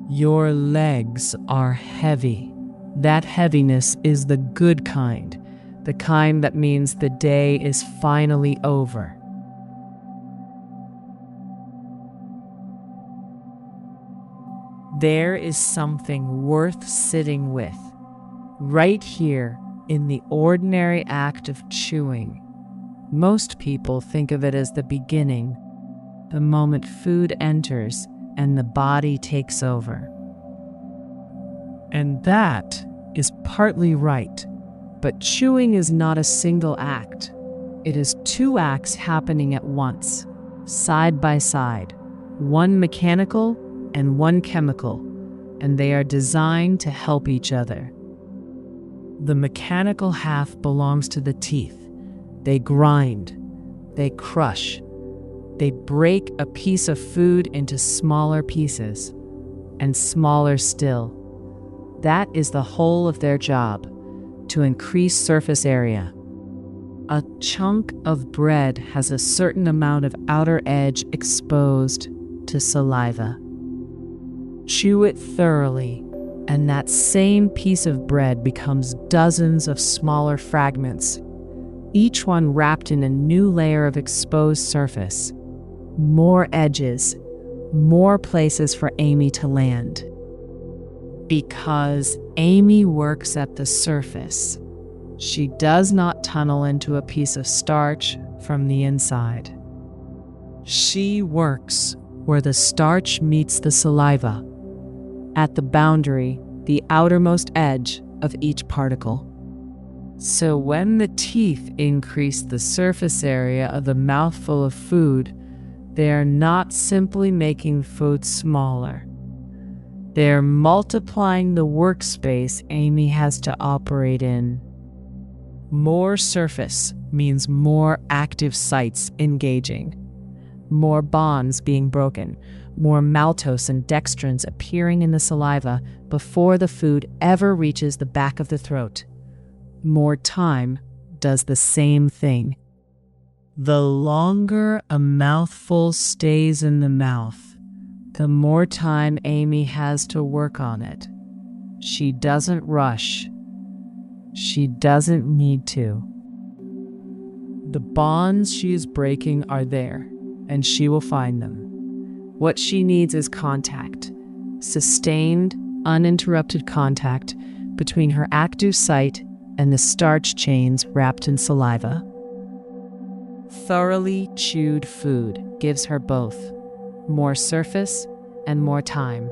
Your legs are heavy. That heaviness is the good kind, the kind that means the day is finally over. There is something worth sitting with, right here in the ordinary act of chewing. Most people think of it as the beginning, the moment food enters and the body takes over. And that is partly right, but chewing is not a single act. It is two acts happening at once, side by side, one mechanical and one chemical, and they are designed to help each other. The mechanical half belongs to the teeth. They grind, they crush, they break a piece of food into smaller pieces, and smaller still. That is the whole of their job, to increase surface area. A chunk of bread has a certain amount of outer edge exposed to saliva. Chew it thoroughly, and that same piece of bread becomes dozens of smaller fragments, each one wrapped in a new layer of exposed surface. More edges, more places for Amy to land. Because Amy works at the surface, she does not tunnel into a piece of starch from the inside. She works where the starch meets the saliva, at the boundary, the outermost edge of each particle. So when the teeth increase the surface area of the mouthful of food, they are not simply making food smaller. They are multiplying the workspace Amy has to operate in. More surface means more active sites engaging, more bonds being broken, more maltose and dextrins appearing in the saliva before the food ever reaches the back of the throat. More time does the same thing. The longer a mouthful stays in the mouth, the more time Amy has to work on it. She doesn't rush. She doesn't need to. The bonds she is breaking are there, and she will find them. What she needs is contact, sustained, uninterrupted contact between her active site and the starch chains wrapped in saliva. Thoroughly chewed food gives her both more surface and more time.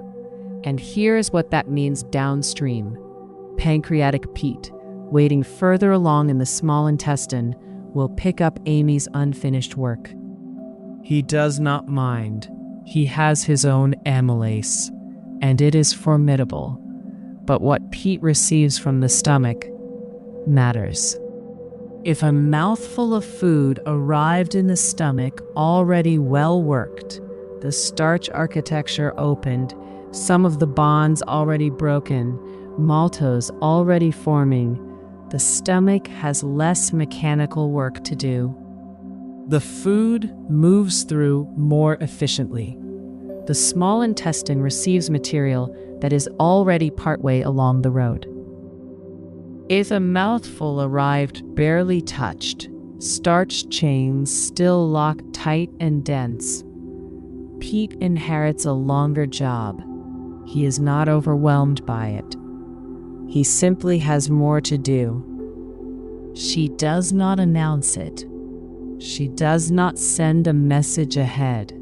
And here's what that means downstream. Pancreatic Pete, waiting further along in the small intestine, will pick up Amy's unfinished work. He does not mind. He has his own amylase, and it is formidable. But what Pete receives from the stomach matters. If a mouthful of food arrived in the stomach already well worked, the starch architecture opened, some of the bonds already broken, maltose already forming, the stomach has less mechanical work to do. The food moves through more efficiently. The small intestine receives material that is already partway along the road. If a mouthful arrived barely touched, starch chains still lock tight and dense, Pete inherits a longer job. He is not overwhelmed by it. He simply has more to do. She does not announce it. She does not send a message ahead.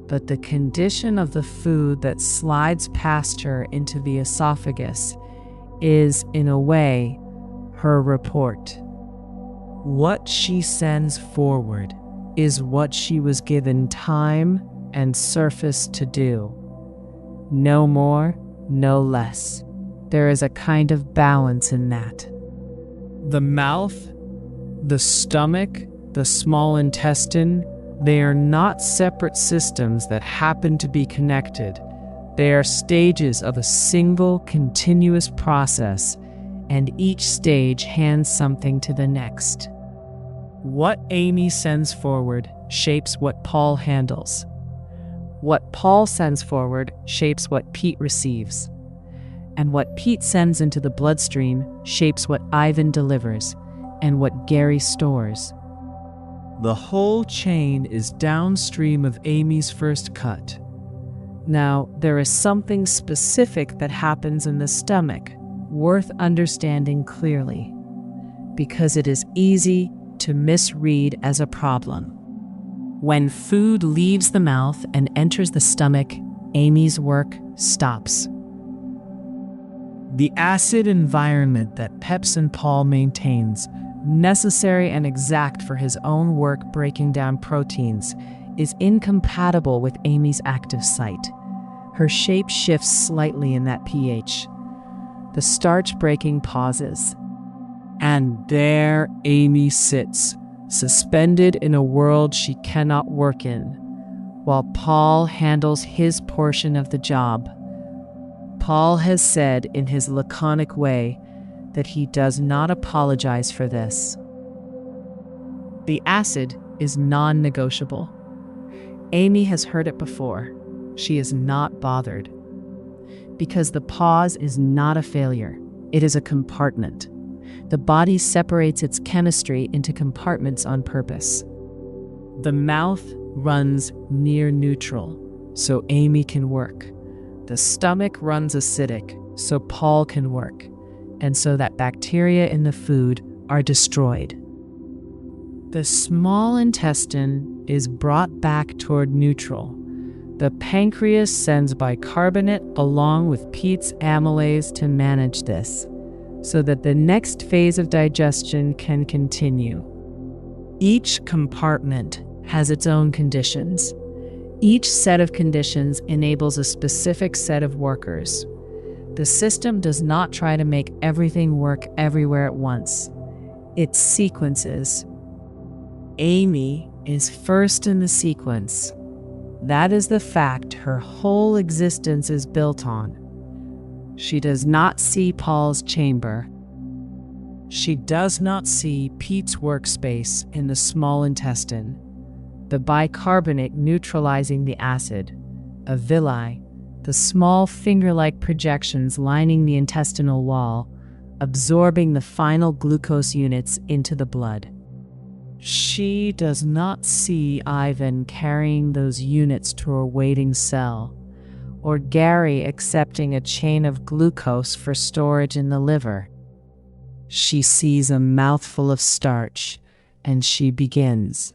But the condition of the food that slides past her into the esophagus is, in a way, her report. What she sends forward is what she was given time and surface to do. No more, no less. There is a kind of balance in that. The mouth, the stomach, the small intestine, they are not separate systems that happen to be connected. They are stages of a single continuous process, and each stage hands something to the next. What Amy sends forward shapes what Paul handles. What Paul sends forward shapes what Pete receives. And what Pete sends into the bloodstream shapes what Ivan delivers and what Gary stores. The whole chain is downstream of Amy's first cut. Now, there is something specific that happens in the stomach, worth understanding clearly, because it is easy to misread as a problem. When food leaves the mouth and enters the stomach, Amy's work stops. The acid environment that Peps and Paul maintains, necessary and exact for his own work breaking down proteins, is incompatible with Amy's active site. Her shape shifts slightly in that pH. The starch breaking pauses. And there Amy sits, suspended in a world she cannot work in, while Paul handles his portion of the job. Paul has said in his laconic way that he does not apologize for this. The acid is non-negotiable. Amy has heard it before. She is not bothered. Because the pause is not a failure, it is a compartment. The body separates its chemistry into compartments on purpose. The mouth runs near neutral, so Amy can work. The stomach runs acidic, so Paul can work, and so that bacteria in the food are destroyed. The small intestine is brought back toward neutral. The pancreas sends bicarbonate along with Pete's amylase to manage this, so that the next phase of digestion can continue. Each compartment has its own conditions. Each set of conditions enables a specific set of workers. The system does not try to make everything work everywhere at once. It sequences. Amy is first in the sequence. That is the fact her whole existence is built on. She does not see Paul's chamber. She does not see Pete's workspace in the small intestine, the bicarbonate neutralizing the acid, a villi, the small finger-like projections lining the intestinal wall, absorbing the final glucose units into the blood. She does not see Ivan carrying those units to a waiting cell, or Gary accepting a chain of glucose for storage in the liver. She sees a mouthful of starch, and she begins.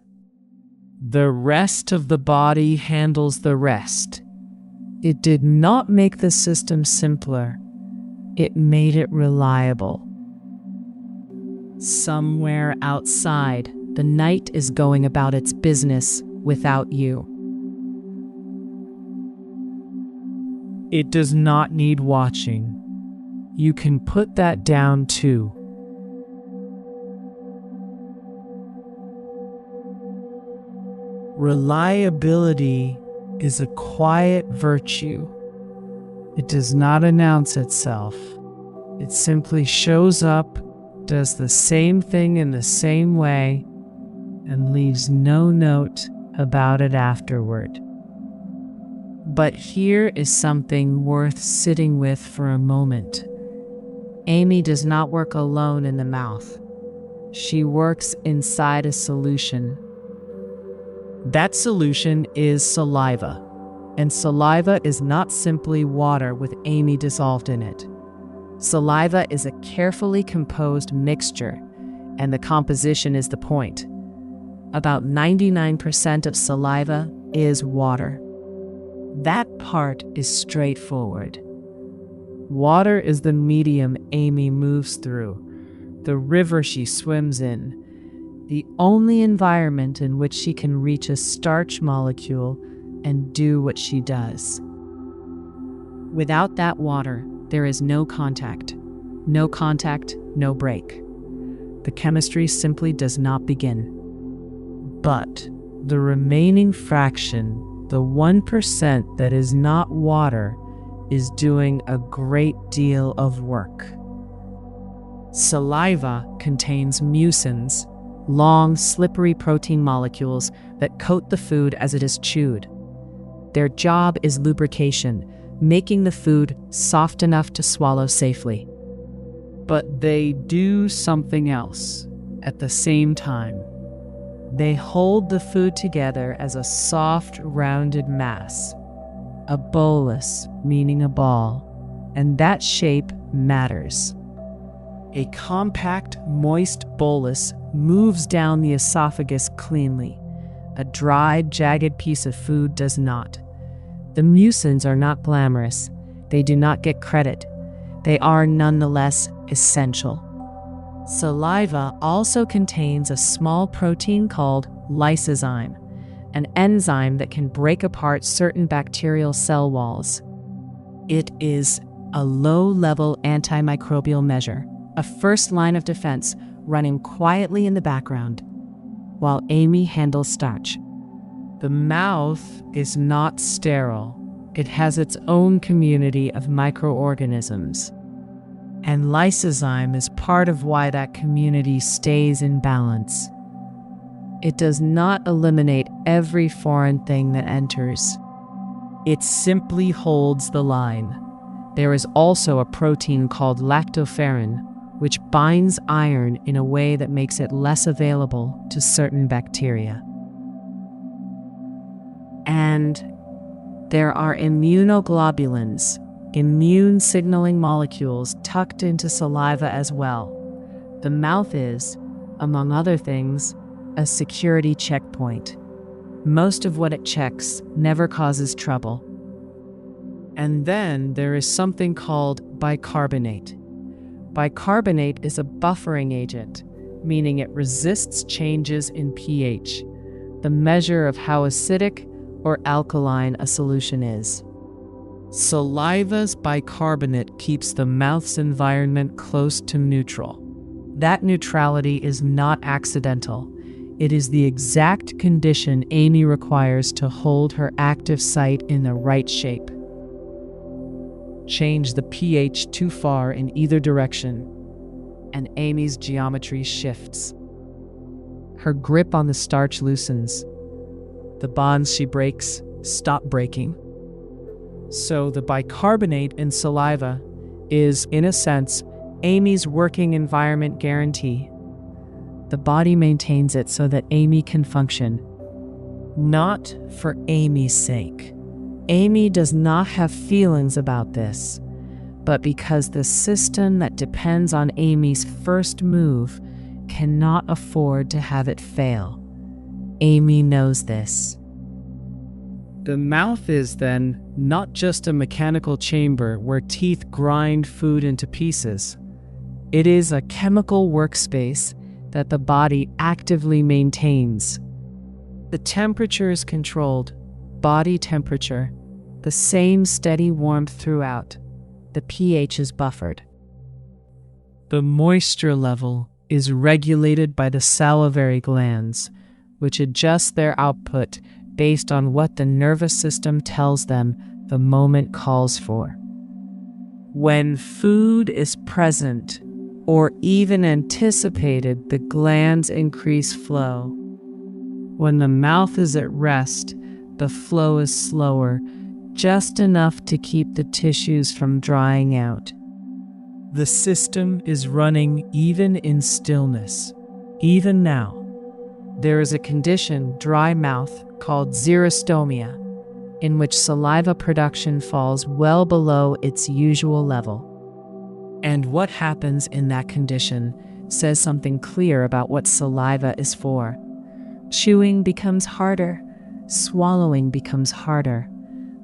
The rest of the body handles the rest. It did not make the system simpler. It made it reliable. Somewhere outside, the night is going about its business without you. It does not need watching. You can put that down too. Reliability is a quiet virtue. It does not announce itself. It simply shows up, does the same thing in the same way, and leaves no note about it afterward. But here is something worth sitting with for a moment. Amy does not work alone in the mouth. She works inside a solution. That solution is saliva, and saliva is not simply water with Amy dissolved in it. Saliva is a carefully composed mixture, and the composition is the point. About 99% of saliva is water. That part is straightforward. Water is the medium Amy moves through, the river she swims in, the only environment in which she can reach a starch molecule and do what she does. Without that water, there is no contact. No contact, no break. The chemistry simply does not begin. But the remaining fraction, the 1% that is not water, is doing a great deal of work. Saliva contains mucins, long, slippery protein molecules that coat the food as it is chewed. Their job is lubrication, making the food soft enough to swallow safely. But they do something else at the same time. They hold the food together as a soft, rounded mass, a bolus, meaning a ball, and that shape matters. A compact, moist bolus moves down the esophagus cleanly. A dried, jagged piece of food does not. The mucins are not glamorous. They do not get credit. They are nonetheless essential. Saliva also contains a small protein called lysozyme, an enzyme that can break apart certain bacterial cell walls. It is a low-level antimicrobial measure, a first line of defense running quietly in the background, while Amy handles starch. The mouth is not sterile. It has its own community of microorganisms. And lysozyme is part of why that community stays in balance. It does not eliminate every foreign thing that enters. It simply holds the line. There is also a protein called lactoferrin, which binds iron in a way that makes it less available to certain bacteria. And there are immunoglobulins, immune signaling molecules tucked into saliva as well. The mouth is, among other things, a security checkpoint. Most of what it checks never causes trouble. And then there is something called bicarbonate. Bicarbonate is a buffering agent, meaning it resists changes in pH, the measure of how acidic or alkaline a solution is. Saliva's bicarbonate keeps the mouth's environment close to neutral. That neutrality is not accidental. It is the exact condition Amy requires to hold her active site in the right shape. Change the pH too far in either direction, and Amy's geometry shifts. Her grip on the starch loosens. The bonds she breaks stop breaking. So the bicarbonate in saliva is, in a sense, Amy's working environment guarantee. The body maintains it so that Amy can function. Not for Amy's sake. Amy does not have feelings about this, but because the system that depends on Amy's first move cannot afford to have it fail. Amy knows this. The mouth is then not just a mechanical chamber where teeth grind food into pieces. It is a chemical workspace that the body actively maintains. The temperature is controlled, body temperature, the same steady warmth throughout. The pH is buffered. The moisture level is regulated by the salivary glands, which adjust their output based on what the nervous system tells them the moment calls for. When food is present or even anticipated, the glands increase flow. When the mouth is at rest, the flow is slower, just enough to keep the tissues from drying out. The system is running even in stillness. Even now, there is a condition, dry mouth, called xerostomia, in which saliva production falls well below its usual level. And what happens in that condition says something clear about what saliva is for. Chewing becomes harder. Swallowing becomes harder.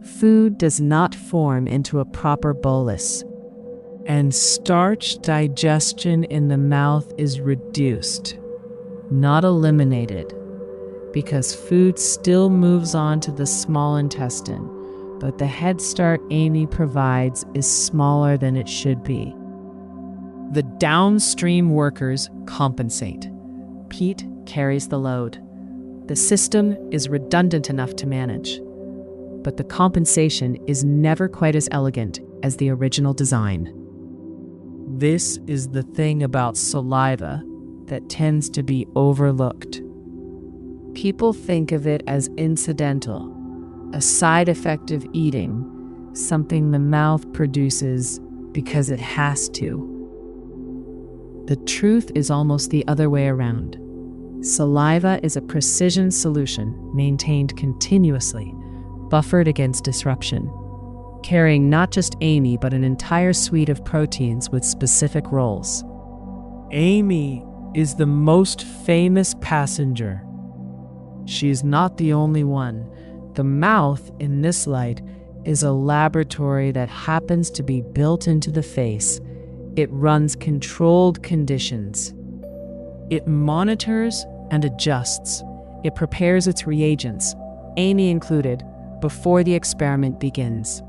Food does not form into a proper bolus. And starch digestion in the mouth is reduced, not eliminated, because food still moves on to the small intestine, but the head start Amy provides is smaller than it should be. The downstream workers compensate. Pete carries the load. The system is redundant enough to manage, but the compensation is never quite as elegant as the original design. This is the thing about saliva that tends to be overlooked. People think of it as incidental, a side effect of eating, something the mouth produces because it has to. The truth is almost the other way around. Saliva is a precision solution maintained continuously, buffered against disruption, carrying not just Amy but an entire suite of proteins with specific roles. Amy is the most famous passenger. She's not the only one. The mouth, in this light, is a laboratory that happens to be built into the face. It runs controlled conditions. It monitors and adjusts. It prepares its reagents, Amy included, before the experiment begins.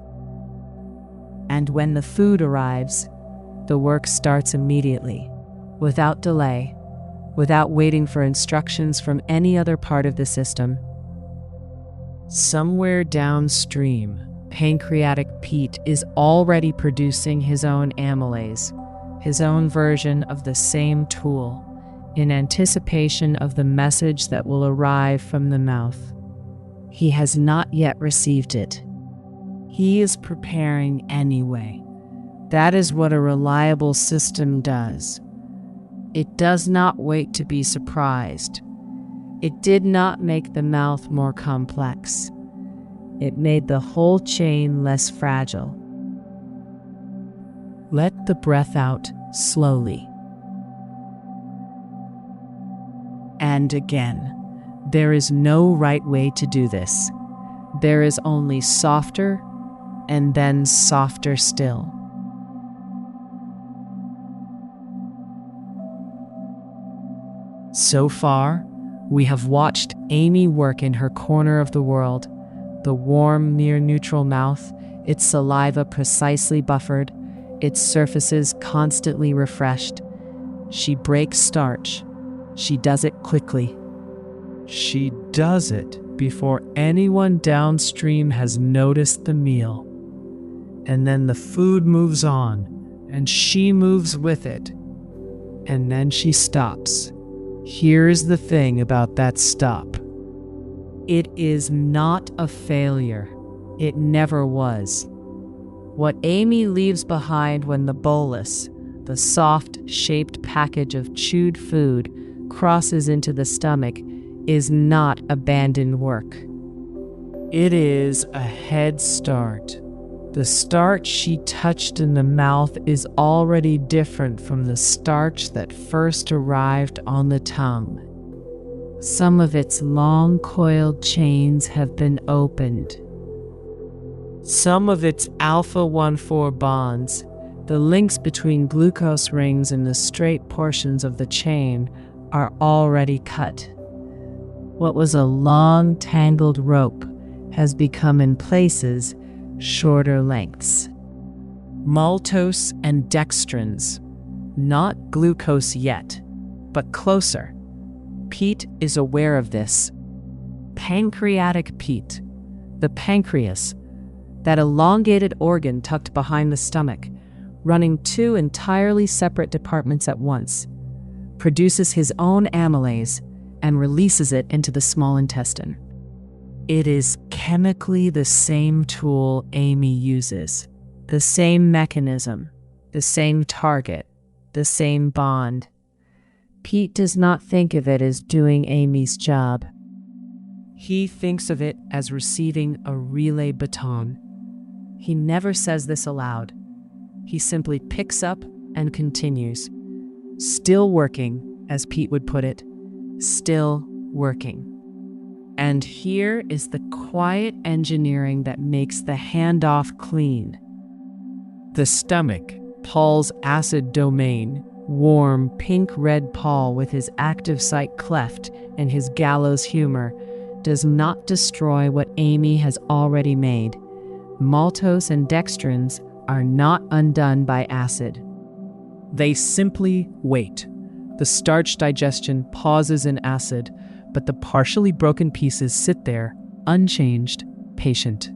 And when the food arrives, the work starts immediately, without delay, without waiting for instructions from any other part of the system. Somewhere downstream, pancreatic Pete is already producing his own amylase, his own version of the same tool, in anticipation of the message that will arrive from the mouth. He has not yet received it. He is preparing anyway, That is what a reliable system does. It does not wait to be surprised. It did not make the mouth more complex. It made the whole chain less fragile. Let the breath out slowly. And again, there is no right way to do this. There is only softer and then softer still. So far, we have watched Amy work in her corner of the world, the warm, near-neutral mouth, its saliva precisely buffered, its surfaces constantly refreshed. She breaks starch. She does it quickly. She does it before anyone downstream has noticed the meal. And then the food moves on, and she moves with it. And then she stops. Here's the thing about that stop. It is not a failure. It never was. What Amy leaves behind when the bolus, the soft-shaped package of chewed food, crosses into the stomach, is not abandoned work. It is a head start. The starch she touched in the mouth is already different from the starch that first arrived on the tongue. Some of its long coiled chains have been opened. Some of its alpha-1,4 bonds, the links between glucose rings and the straight portions of the chain, are already cut. What was a long, tangled rope has become in places shorter lengths. Maltose and dextrins, not glucose yet, but closer. Pete is aware of this. Pancreatic Pete, the pancreas, that elongated organ tucked behind the stomach, running two entirely separate departments at once, produces his own amylase and releases it into the small intestine. It is chemically the same tool Amy uses, the same mechanism, the same target, the same bond. Pete does not think of it as doing Amy's job. He thinks of it as receiving a relay baton. He never says this aloud. He simply picks up and continues. Still working, as Pete would put it, still working. And here is the quiet engineering that makes the handoff clean. The stomach, Paul's acid domain, warm pink-red Paul with his active site cleft and his gallows humor, does not destroy what Amy has already made. Maltose and dextrins are not undone by acid. They simply wait. The starch digestion pauses in acid, but the partially broken pieces sit there, unchanged, patient.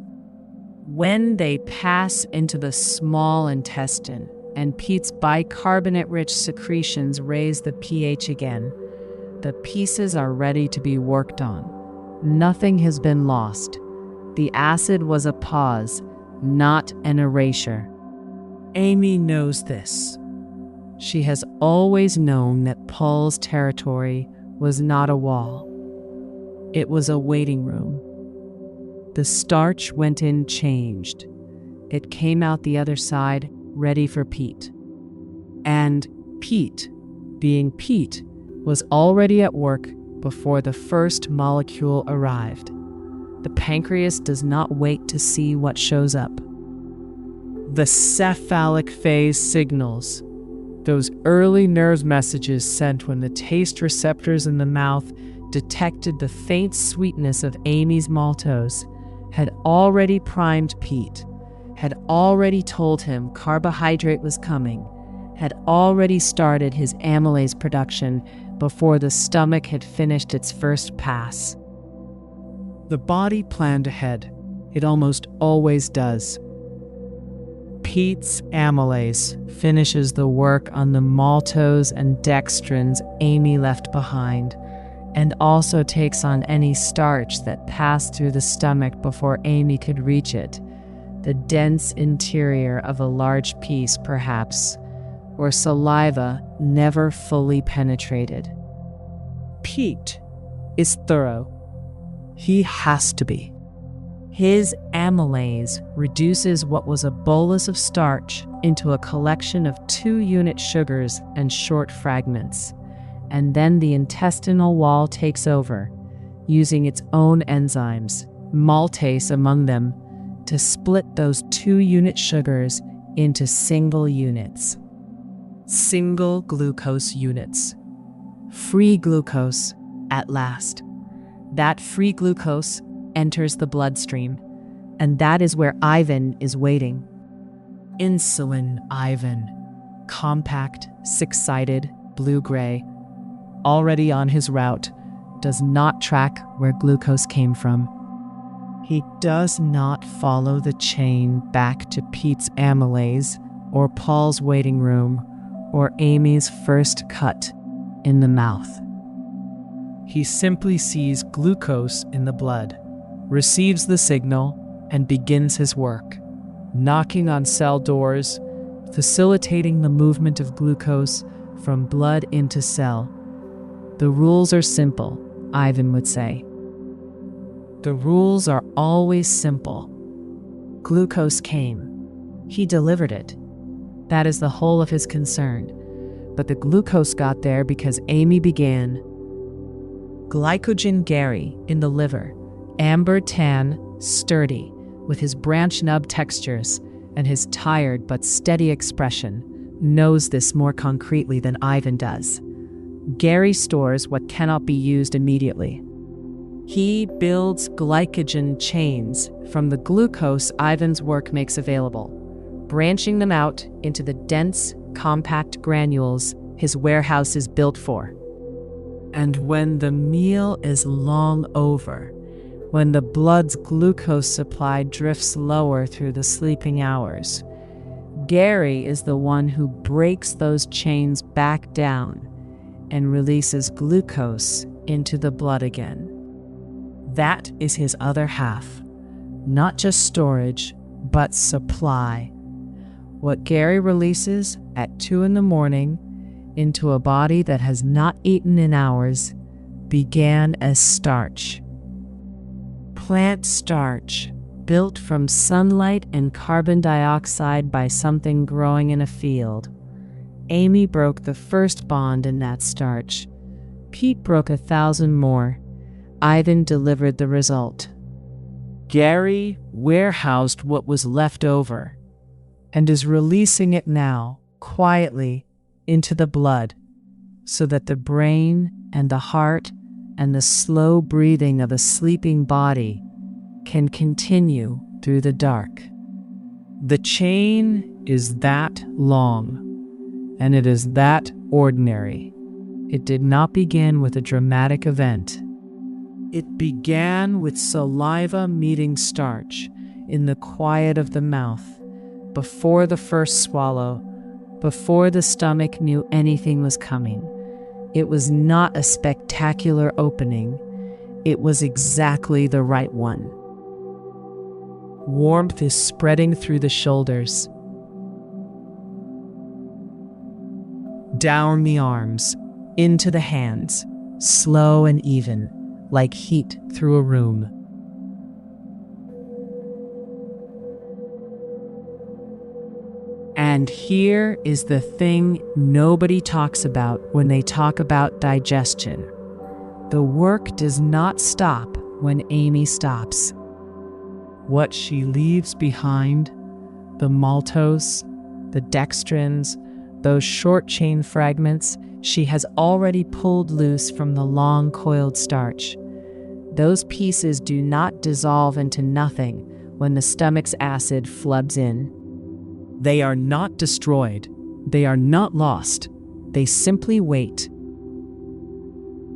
When they pass into the small intestine and Pete's bicarbonate-rich secretions raise the pH again, the pieces are ready to be worked on. Nothing has been lost. The acid was a pause, not an erasure. Amy knows this. She has always known that Paul's territory was not a wall. It was a waiting room. The starch went in changed. It came out the other side, ready for Pete. And Pete, being Pete, was already at work before the first molecule arrived. The pancreas does not wait to see what shows up. The cephalic phase signals, those early nerve messages sent when the taste receptors in the mouth detected the faint sweetness of Amy's maltose, had already primed Pete, had already told him carbohydrate was coming, had already started his amylase production before the stomach had finished its first pass. The body planned ahead. It almost always does. Pete's amylase finishes the work on the maltose and dextrins Amy left behind, and also takes on any starch that passed through the stomach before Amy could reach it. the dense interior of a large piece, perhaps, where saliva never fully penetrated. Pete is thorough. He has to be. His amylase reduces what was a bolus of starch into a collection of 2-unit sugars and short fragments, and then the intestinal wall takes over, using its own enzymes, maltase among them, to split those 2-unit sugars into single units. Single glucose units. Free glucose, at last. That free glucose enters the bloodstream, and that is where Ivan is waiting. Insulin Ivan, compact, 6-sided, blue-gray, already on his route, does not track where glucose came from. He does not follow the chain back to Pete's amylase, or Paul's waiting room, or Amy's first cut in the mouth. He simply sees glucose in the blood, receives the signal, and begins his work, knocking on cell doors, facilitating the movement of glucose from blood into cell. The rules are simple, Ivan would say. The rules are always simple. Glucose came. He delivered it. That is the whole of his concern. But the glucose got there because Amy began. Glycogen Gary in the liver, amber tan, sturdy, with his branch nub textures and his tired but steady expression, knows this more concretely than Ivan does. Gary stores what cannot be used immediately. He builds glycogen chains from the glucose Ivan's work makes available, branching them out into the dense, compact granules his warehouse is built for. And when the meal is long over, when the blood's glucose supply drifts lower through the sleeping hours, Gary is the one who breaks those chains back down and releases glucose into the blood again. That is his other half, not just storage, but supply. What Gary releases at 2 a.m. into a body that has not eaten in hours began as starch. Plant starch, built from sunlight and carbon dioxide by something growing in a field. Amy broke the first bond in that starch. Pete broke 1,000 more. Ivan delivered the result. Gary warehoused what was left over and is releasing it now, quietly, into the blood, so that the brain and the heart and the slow breathing of a sleeping body can continue through the dark. The chain is that long, and it is that ordinary. It did not begin with a dramatic event. It began with saliva meeting starch in the quiet of the mouth, before the first swallow, before the stomach knew anything was coming. It was not a spectacular opening. It was exactly the right one. Warmth is spreading through the shoulders, down the arms, into the hands, slow and even, like heat through a room. And here is the thing nobody talks about when they talk about digestion. The work does not stop when Amy stops. What she leaves behind, the maltose, the dextrins, those short-chain fragments she has already pulled loose from the long-coiled starch. Those pieces do not dissolve into nothing when the stomach's acid floods in. They are not destroyed. They are not lost. They simply wait.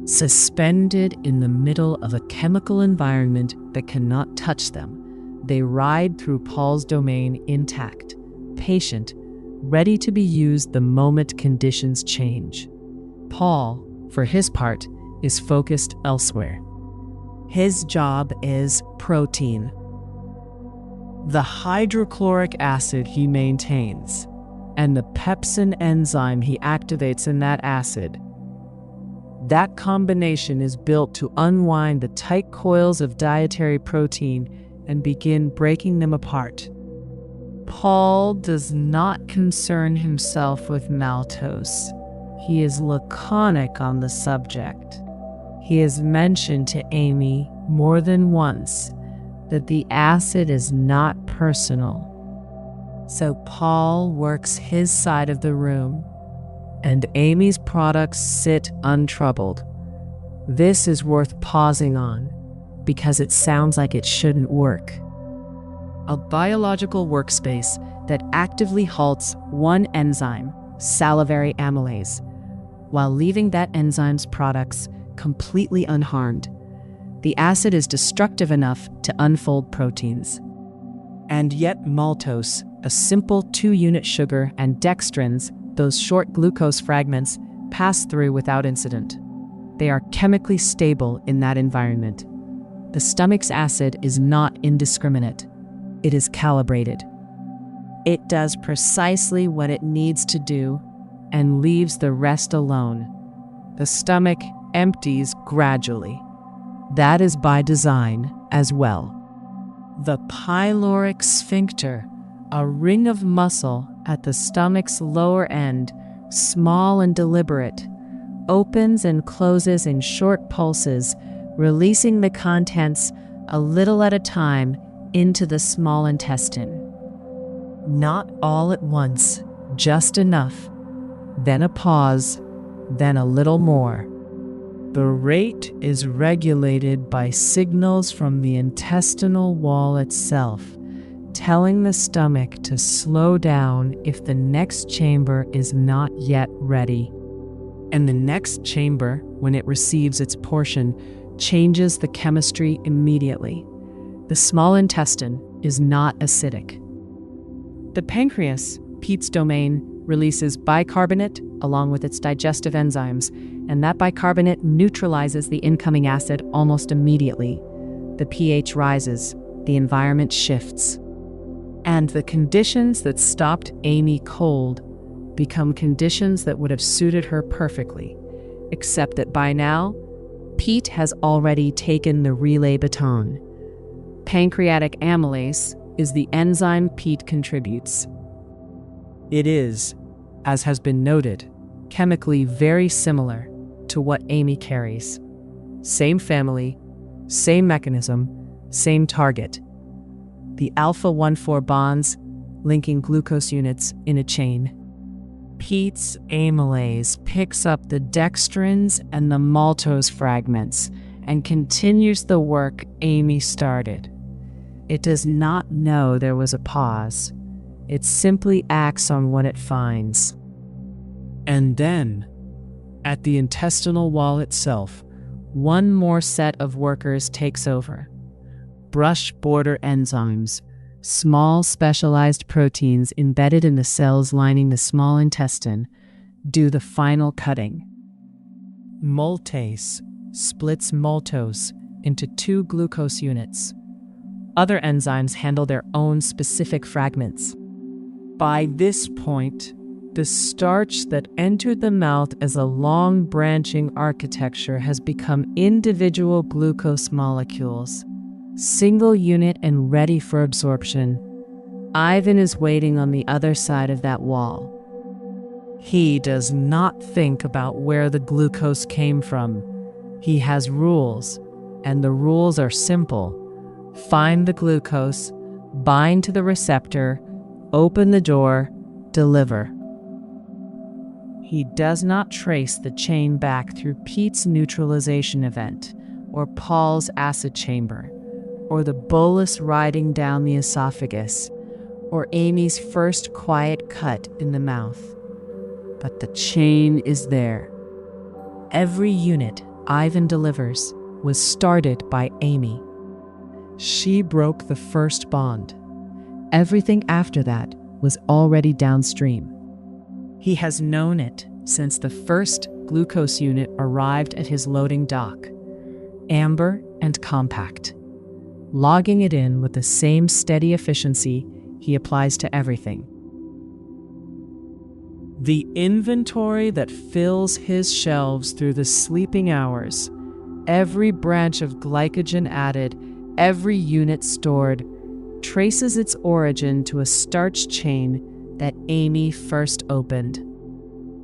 Suspended in the middle of a chemical environment that cannot touch them, they ride through Paul's domain intact, patient, ready to be used the moment conditions change. Paul, for his part, is focused elsewhere. His job is protein. The hydrochloric acid he maintains, and the pepsin enzyme he activates in that acid. That combination is built to unwind the tight coils of dietary protein and begin breaking them apart. Paul does not concern himself with maltose. He is laconic on the subject. He has mentioned to Amy more than once that the acid is not personal. So Paul works his side of the room, and Amy's products sit untroubled. This is worth pausing on, because it sounds like it shouldn't work. A biological workspace that actively halts one enzyme, salivary amylase, while leaving that enzyme's products completely unharmed. The acid is destructive enough to unfold proteins. And yet maltose, a simple 2-unit sugar, and dextrins, those short glucose fragments, pass through without incident. They are chemically stable in that environment. The stomach's acid is not indiscriminate. It is calibrated. It does precisely what it needs to do and leaves the rest alone. The stomach empties gradually. That is by design as well. The pyloric sphincter, a ring of muscle at the stomach's lower end, small and deliberate, opens and closes in short pulses, releasing the contents a little at a time into the small intestine. Not all at once, just enough, then a pause, then a little more. The rate is regulated by signals from the intestinal wall itself, telling the stomach to slow down if the next chamber is not yet ready. And the next chamber, when it receives its portion, changes the chemistry immediately. The small intestine is not acidic. The pancreas, Pete's domain, releases bicarbonate along with its digestive enzymes, and that bicarbonate neutralizes the incoming acid almost immediately. The pH rises, the environment shifts, and the conditions that stopped Amy cold become conditions that would have suited her perfectly, except that by now, Pete has already taken the relay baton. Pancreatic amylase is the enzyme Pete contributes. It is, as has been noted, chemically very similar to what Amy carries. Same family, same mechanism, same target. The alpha-1,4 bonds linking glucose units in a chain. Pete's amylase picks up the dextrins and the maltose fragments and continues the work Amy started. It does not know there was a pause. It simply acts on what it finds. And then, at the intestinal wall itself, one more set of workers takes over. Brush border enzymes, small specialized proteins embedded in the cells lining the small intestine, do the final cutting. Maltase splits maltose into 2 glucose units. Other enzymes handle their own specific fragments. By this point, the starch that entered the mouth as a long branching architecture has become individual glucose molecules, single unit and ready for absorption. Ivan is waiting on the other side of that wall. He does not think about where the glucose came from. He has rules, and the rules are simple. Find the glucose, bind to the receptor, open the door, deliver. He does not trace the chain back through Pete's neutralization event, or Paul's acid chamber, or the bolus riding down the esophagus, or Amy's first quiet cut in the mouth. But the chain is there. Every unit Ivan delivers was started by Amy. She broke the first bond. Everything after that was already downstream. He has known it since the first glucose unit arrived at his loading dock. Amber and compact. logging it in with the same steady efficiency he applies to everything. The inventory that fills his shelves through the sleeping hours, every branch of glycogen added, every unit stored, traces its origin to a starch chain that Amy first opened.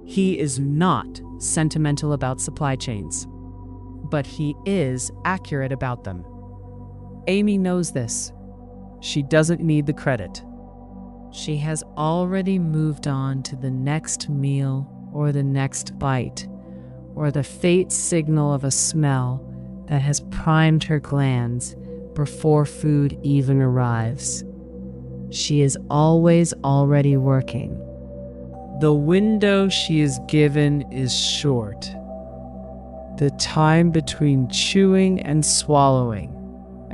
He is not sentimental about supply chains, but he is accurate about them. Amy knows this. She doesn't need the credit. She has already moved on to the next meal or the next bite, or the faint signal of a smell that has primed her glands before food even arrives. She is always already working. The window she is given is short. The time between chewing and swallowing,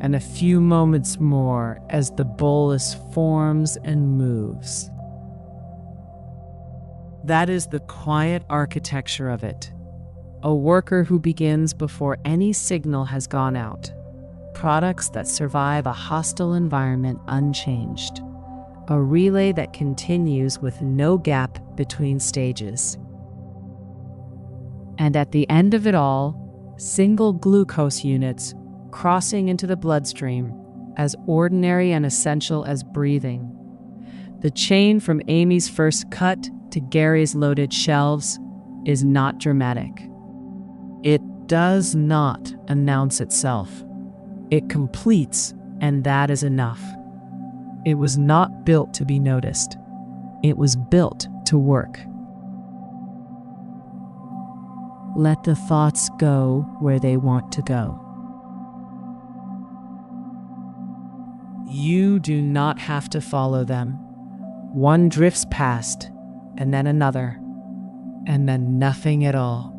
and a few moments more as the bolus forms and moves. That is the quiet architecture of it. A worker who begins before any signal has gone out. Products that survive a hostile environment unchanged. A relay that continues with no gap between stages. And at the end of it all, single glucose units crossing into the bloodstream, as ordinary and essential as breathing. The chain from Amy's first cut to Gary's loaded shelves is not dramatic. It does not announce itself. It completes, and that is enough. It was not built to be noticed. It was built to work. Let the thoughts go where they want to go. You do not have to follow them. One drifts past, and then another, and then nothing at all.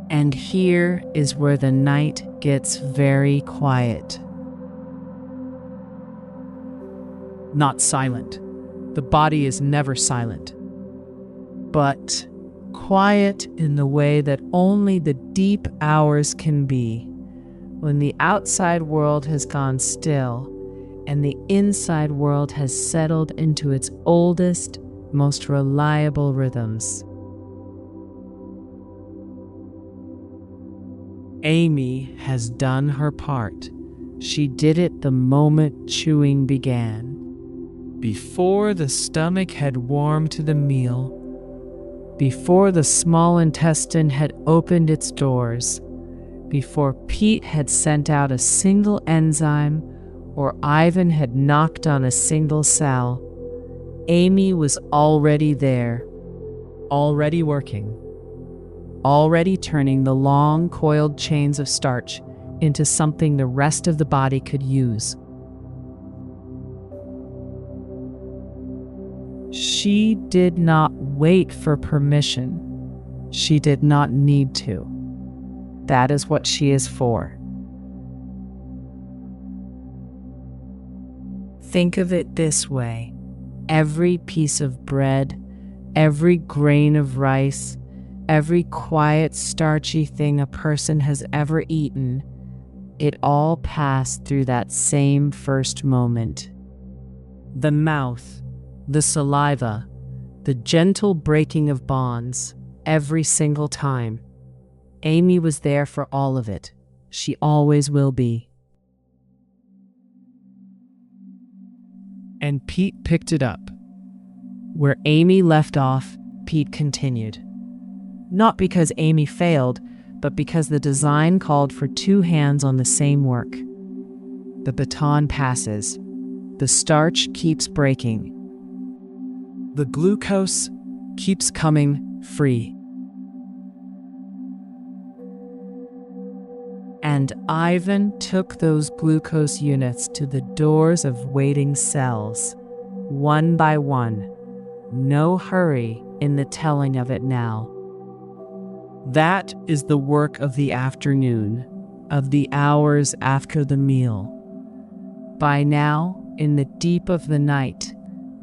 And here is where the night gets very quiet. Not silent. The body is never silent. But quiet in the way that only the deep hours can be, when the outside world has gone still and the inside world has settled into its oldest, most reliable rhythms. Amy has done her part. She did it the moment chewing began. Before the stomach had warmed to the meal, before the small intestine had opened its doors, before Pete had sent out a single enzyme or Ivan had knocked on a single cell, Amy was already there, already working, already turning the long coiled chains of starch into something the rest of the body could use. She did not wait for permission. She did not need to. That is what she is for. Think of it this way. Every piece of bread, every grain of rice, every quiet, starchy thing a person has ever eaten, it all passed through that same first moment. The mouth, the saliva, the gentle breaking of bonds, every single time. Amy was there for all of it. She always will be. And Pete picked it up. Where Amy left off, Pete continued. Not because Amy failed, but because the design called for two hands on the same work. The baton passes. The starch keeps breaking. The glucose keeps coming free. And Ivan took those glucose units to the doors of waiting cells, one by one. No hurry in the telling of it now. That is the work of the afternoon, of the hours after the meal. By now, in the deep of the night,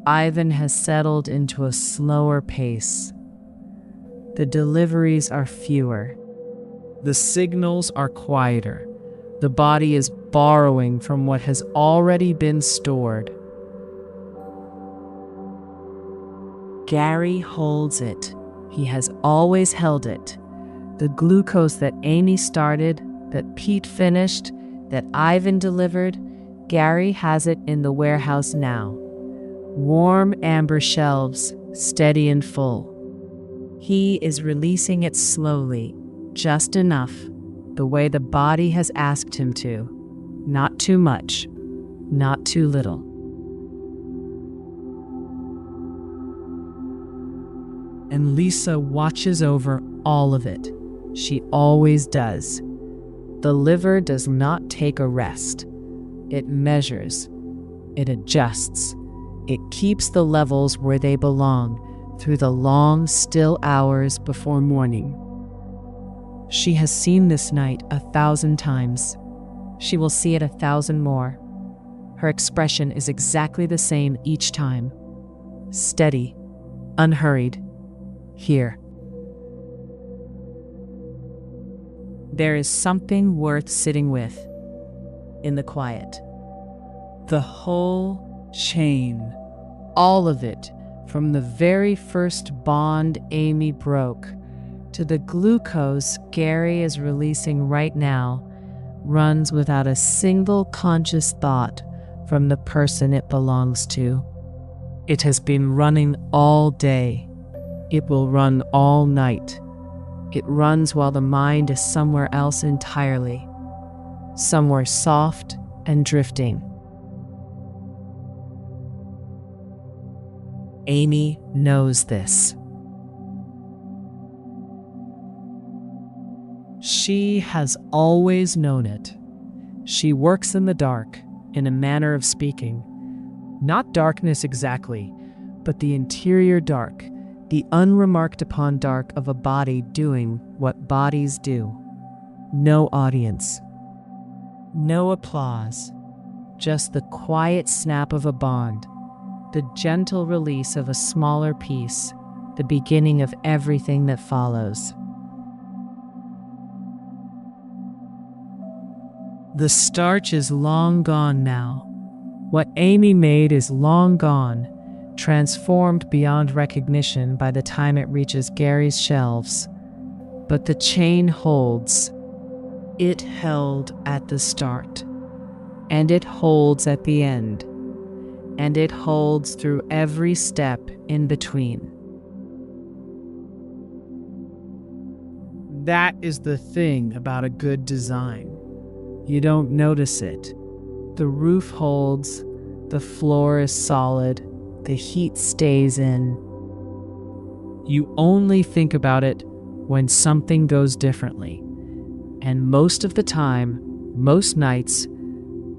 Ivan has settled into a slower pace. The deliveries are fewer. The signals are quieter. The body is borrowing from what has already been stored. Gary holds it. He has always held it. The glucose that Amy started, that Pete finished, that Ivan delivered, Gary has it in the warehouse now. Warm amber shelves, steady and full. He is releasing it slowly, just enough, the way the body has asked him to. Not too much, not too little. And Lisa watches over all of it. She always does. The liver does not take a rest. It measures. It adjusts. It keeps the levels where they belong through the long, still hours before morning. She has seen this night 1,000 times. She will see it 1,000 more. Her expression is exactly the same each time. Steady, unhurried. Here. There is something worth sitting with in the quiet. The whole chain, all of it, from the very first bond Amy broke to the glucose Gary is releasing right now, runs without a single conscious thought from the person it belongs to. It has been running all day. It will run all night. It runs while the mind is somewhere else entirely, somewhere soft and drifting. Amy knows this. She has always known it. She works in the dark, in a manner of speaking. Not darkness exactly, but the interior dark, the unremarked upon dark of a body doing what bodies do. No audience. No applause. Just the quiet snap of a bond, the gentle release of a smaller piece, the beginning of everything that follows. The starch is long gone now. What Amy made is long gone, transformed beyond recognition by the time it reaches Gary's shelves. But the chain holds. It held at the start, and it holds at the end, and it holds through every step in between. That is the thing about a good design. You don't notice it. The roof holds, the floor is solid, the heat stays in. You only think about it when something goes differently. And most of the time, most nights,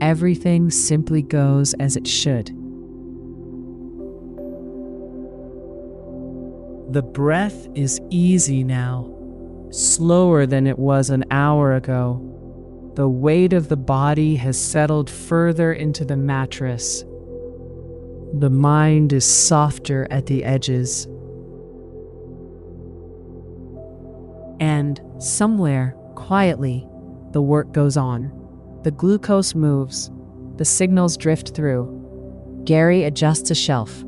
everything simply goes as it should. The breath is easy now, slower than it was an hour ago. The weight of the body has settled further into the mattress. The mind is softer at the edges. And somewhere, quietly, the work goes on. The glucose moves. The signals drift through. Gary adjusts a shelf.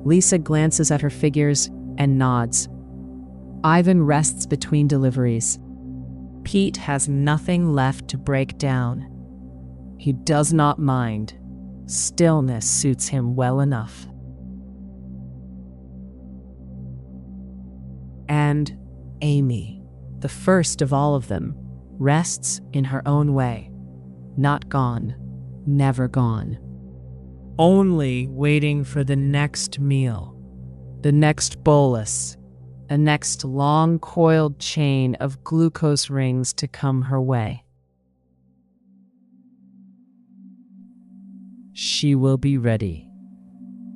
Lisa glances at her figures and nods. Ivan rests between deliveries. Pete has nothing left to break down. He does not mind. Stillness suits him well enough. And Amy, the first of all of them, rests in her own way. Not gone, never gone. Only waiting for the next meal, the next bolus, a next long coiled chain of glucose rings to come her way. She will be ready.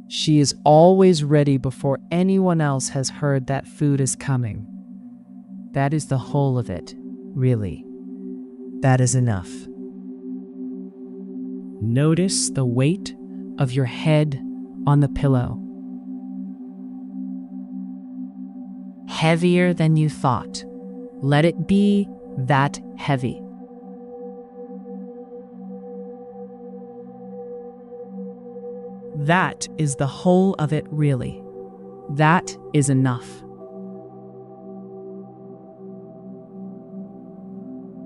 She is always ready before anyone else has heard that food is coming. That is the whole of it, really. That is enough. Notice the weight of your head on the pillow. Heavier than you thought. Let it be that heavy. That is the whole of it, really. That is enough.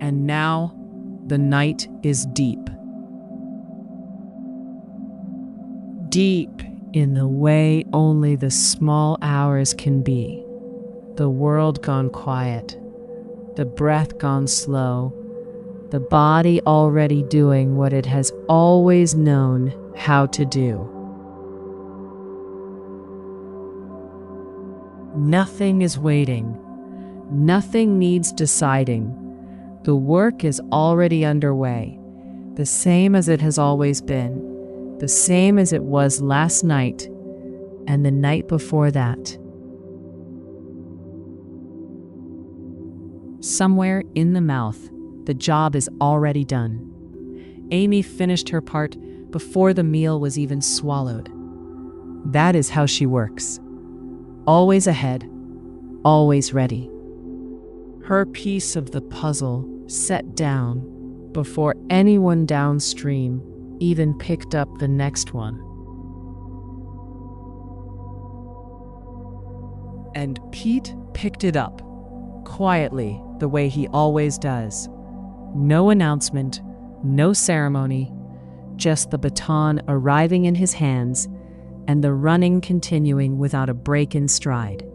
And now, the night is deep. Deep in the way only the small hours can be. The world gone quiet, the breath gone slow, the body already doing what it has always known how to do. Nothing is waiting. Nothing needs deciding. The work is already underway, the same as it has always been, the same as it was last night and the night before that. Somewhere in the mouth, the job is already done. Amy finished her part before the meal was even swallowed. That is how she works. Always ahead, always ready. Her piece of the puzzle set down before anyone downstream even picked up the next one. And Pete picked it up, quietly, the way he always does. No announcement, no ceremony, just the baton arriving in his hands and the running continuing without a break in stride.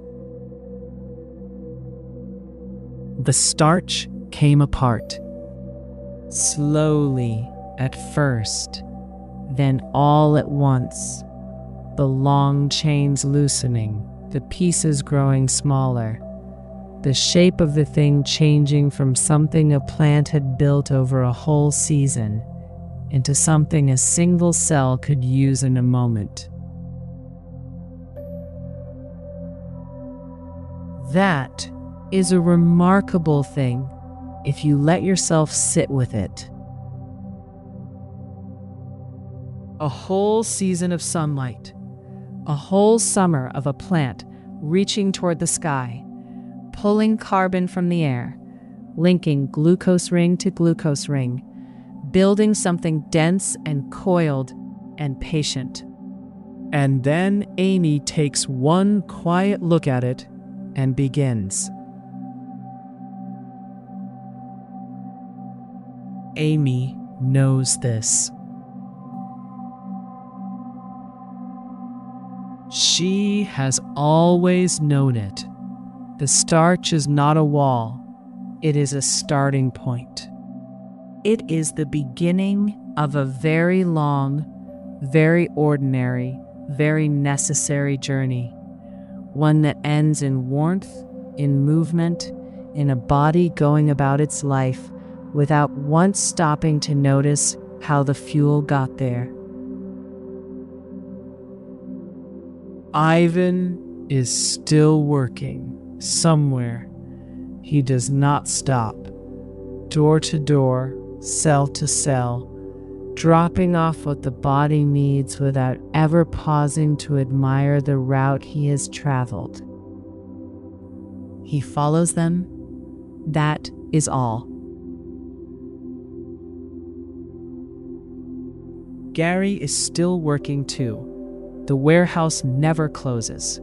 The starch came apart. Slowly at first, then all at once. The long chains loosening, the pieces growing smaller. The shape of the thing changing from something a plant had built over a whole season into something a single cell could use in a moment. That is a remarkable thing if you let yourself sit with it. A whole season of sunlight, a whole summer of a plant reaching toward the sky, pulling carbon from the air, linking glucose ring to glucose ring, building something dense and coiled and patient. And then Amy takes one quiet look at it and begins. Amy knows this. She has always known it. The starch is not a wall. It is a starting point. It is the beginning of a very long, very ordinary, very necessary journey. One that ends in warmth, in movement, in a body going about its life without once stopping to notice how the fuel got there. Ivan is still working somewhere. He does not stop. Door to door, cell to cell, dropping off what the body needs without ever pausing to admire the route he has traveled. He follows them. That is all. Gary is still working too. The warehouse never closes.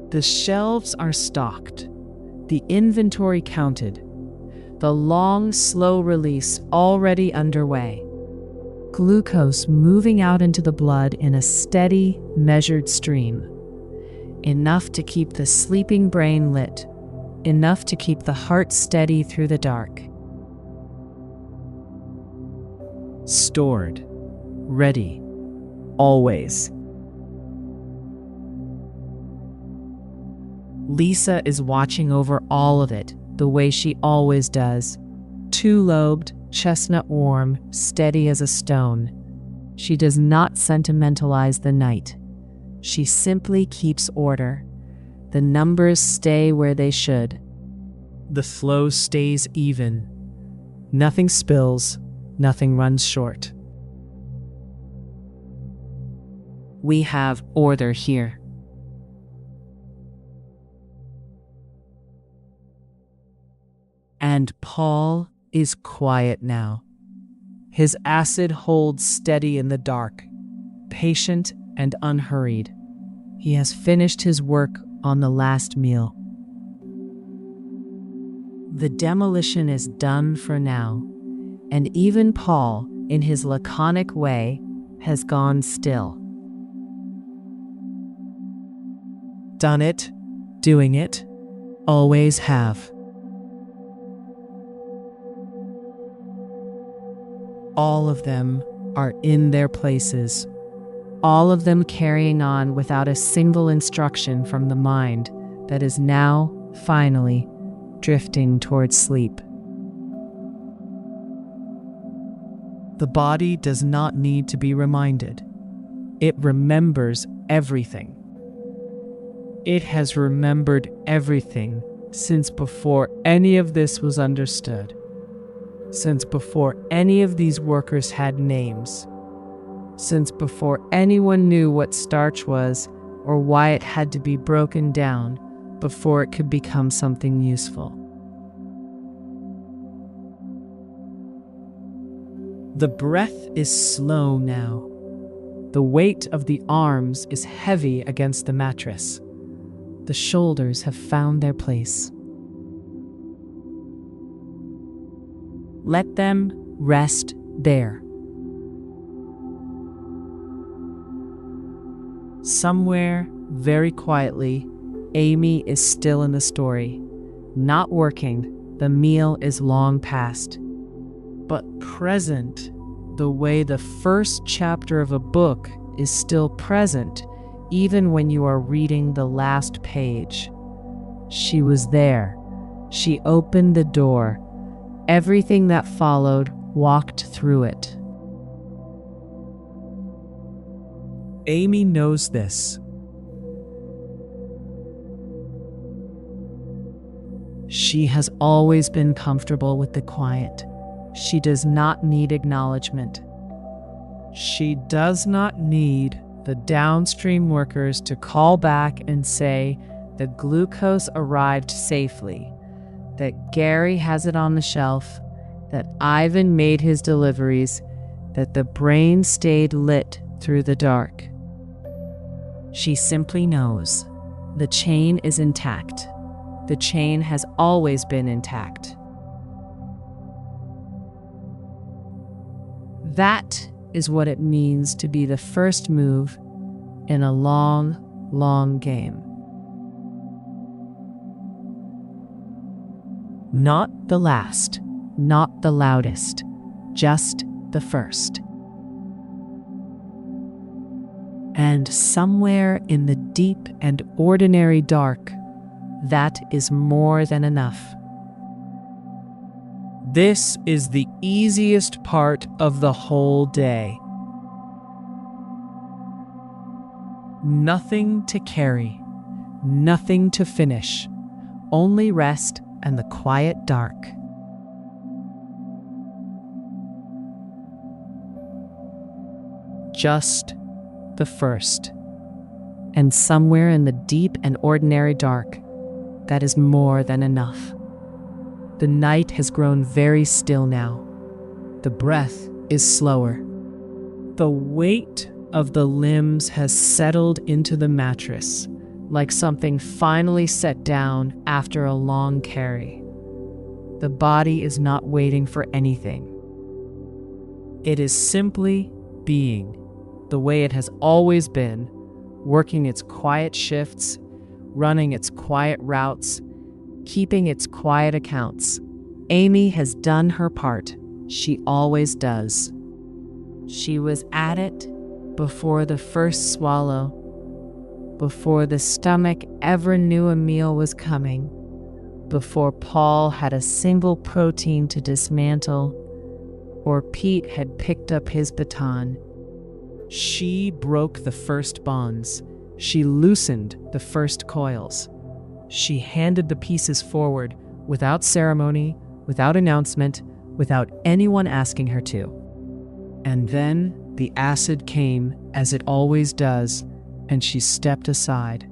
The shelves are stocked, the inventory counted, the long, slow release already underway. Glucose moving out into the blood in a steady, measured stream. Enough to keep the sleeping brain lit, enough to keep the heart steady through the dark. Stored, ready, always. Lisa is watching over all of it, the way she always does. Two-lobed, chestnut warm, steady as a stone. She does not sentimentalize the night. She simply keeps order. The numbers stay where they should. The flow stays even. Nothing spills, nothing runs short. We have order here. And Paul is quiet now. His acid holds steady in the dark, patient and unhurried. He has finished his work on the last meal. The demolition is done for now, and even Paul, in his laconic way, has gone still. Done it, doing it, always have. All of them are in their places, all of them carrying on without a single instruction from the mind that is now, finally, drifting towards sleep. The body does not need to be reminded. It remembers everything. It has remembered everything since before any of this was understood, since before any of these workers had names, since before anyone knew what starch was or why it had to be broken down before it could become something useful. The breath is slow now. The weight of the arms is heavy against the mattress. The shoulders have found their place. Let them rest there. Somewhere, very quietly, Amy is still in the story. Not working, the meal is long past. But present, the way the first chapter of a book is still present, even when you are reading the last page. She was there. She opened the door. Everything that followed walked through it. Amy knows this. She has always been comfortable with the quiet. She does not need acknowledgement. She does not need the downstream workers to call back and say the glucose arrived safely, that Gary has it on the shelf, that Ivan made his deliveries, that the brain stayed lit through the dark. She simply knows the chain is intact. The chain has always been intact. That is what it means to be the first move in a long, long game. Not the last, not the loudest, just the first. And somewhere in the deep and ordinary dark, that is more than enough. This is the easiest part of the whole day. Nothing to carry, nothing to finish, only rest and the quiet dark. Just the first. And somewhere in the deep and ordinary dark, that is more than enough. The night has grown very still now. The breath is slower. The weight of the limbs has settled into the mattress, like something finally set down after a long carry. The body is not waiting for anything. It is simply being, the way it has always been, working its quiet shifts, running its quiet routes, keeping its quiet accounts. Amy has done her part. She always does. She was at it before the first swallow, before the stomach ever knew a meal was coming, before Paul had a single protein to dismantle, or Pete had picked up his baton. She broke the first bonds. She loosened the first coils. She handed the pieces forward without ceremony, without announcement, without anyone asking her to. And then the acid came, as it always does, and she stepped aside.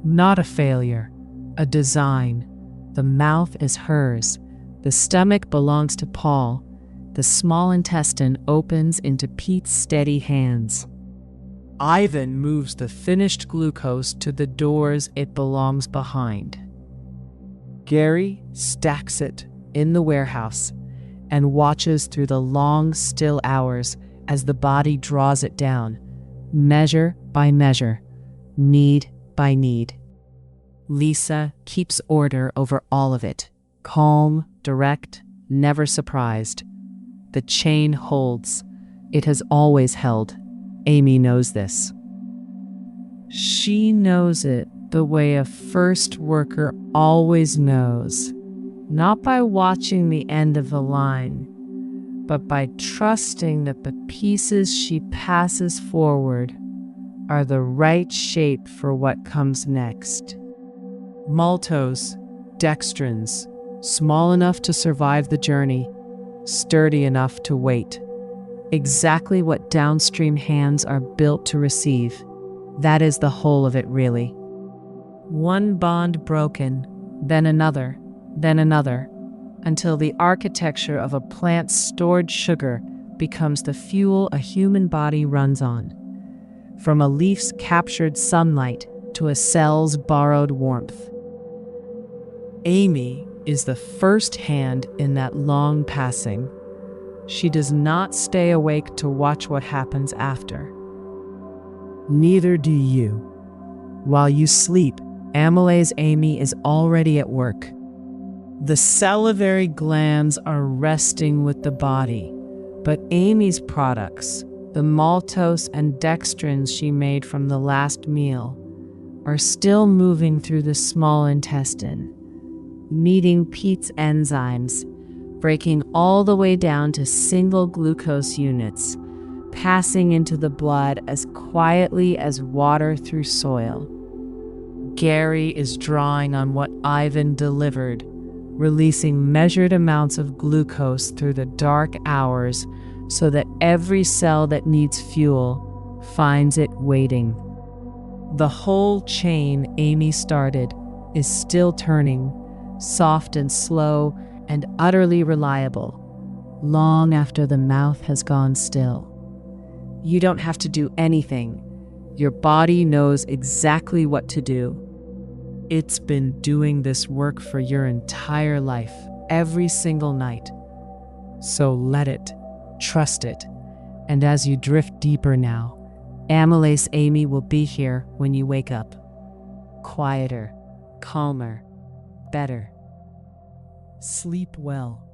Not a failure, a design. The mouth is hers. The stomach belongs to Paul. The small intestine opens into Pete's steady hands. Ivan moves the finished glucose to the doors it belongs behind. Gary stacks it in the warehouse and watches through the long, still hours as the body draws it down, measure by measure, need by need. Lisa keeps order over all of it, calm, direct, never surprised. The chain holds. It has always held. Amy knows this. She knows it the way a first worker always knows, not by watching the end of the line, but by trusting that the pieces she passes forward are the right shape for what comes next. Maltose, dextrins, small enough to survive the journey, sturdy enough to wait. Exactly what downstream hands are built to receive. That is the whole of it, really. One bond broken, then another, until the architecture of a plant's stored sugar becomes the fuel a human body runs on. From a leaf's captured sunlight to a cell's borrowed warmth. Amy is the first hand in that long passing. She does not stay awake to watch what happens after. Neither do you. While you sleep, Amylase Amy is already at work. The salivary glands are resting with the body, but Amy's products, the maltose and dextrins she made from the last meal, are still moving through the small intestine, meeting Pete's enzymes, breaking all the way down to single glucose units, passing into the blood as quietly as water through soil. Gary is drawing on what Ivan delivered, releasing measured amounts of glucose through the dark hours so that every cell that needs fuel finds it waiting. The whole chain Amy started is still turning, soft and slow and utterly reliable, long after the mouth has gone still. You don't have to do anything. Your body knows exactly what to do. It's been doing this work for your entire life, every single night. So let it, trust it, and as you drift deeper now, Amylase Amy will be here when you wake up. Quieter, calmer, better. Sleep well.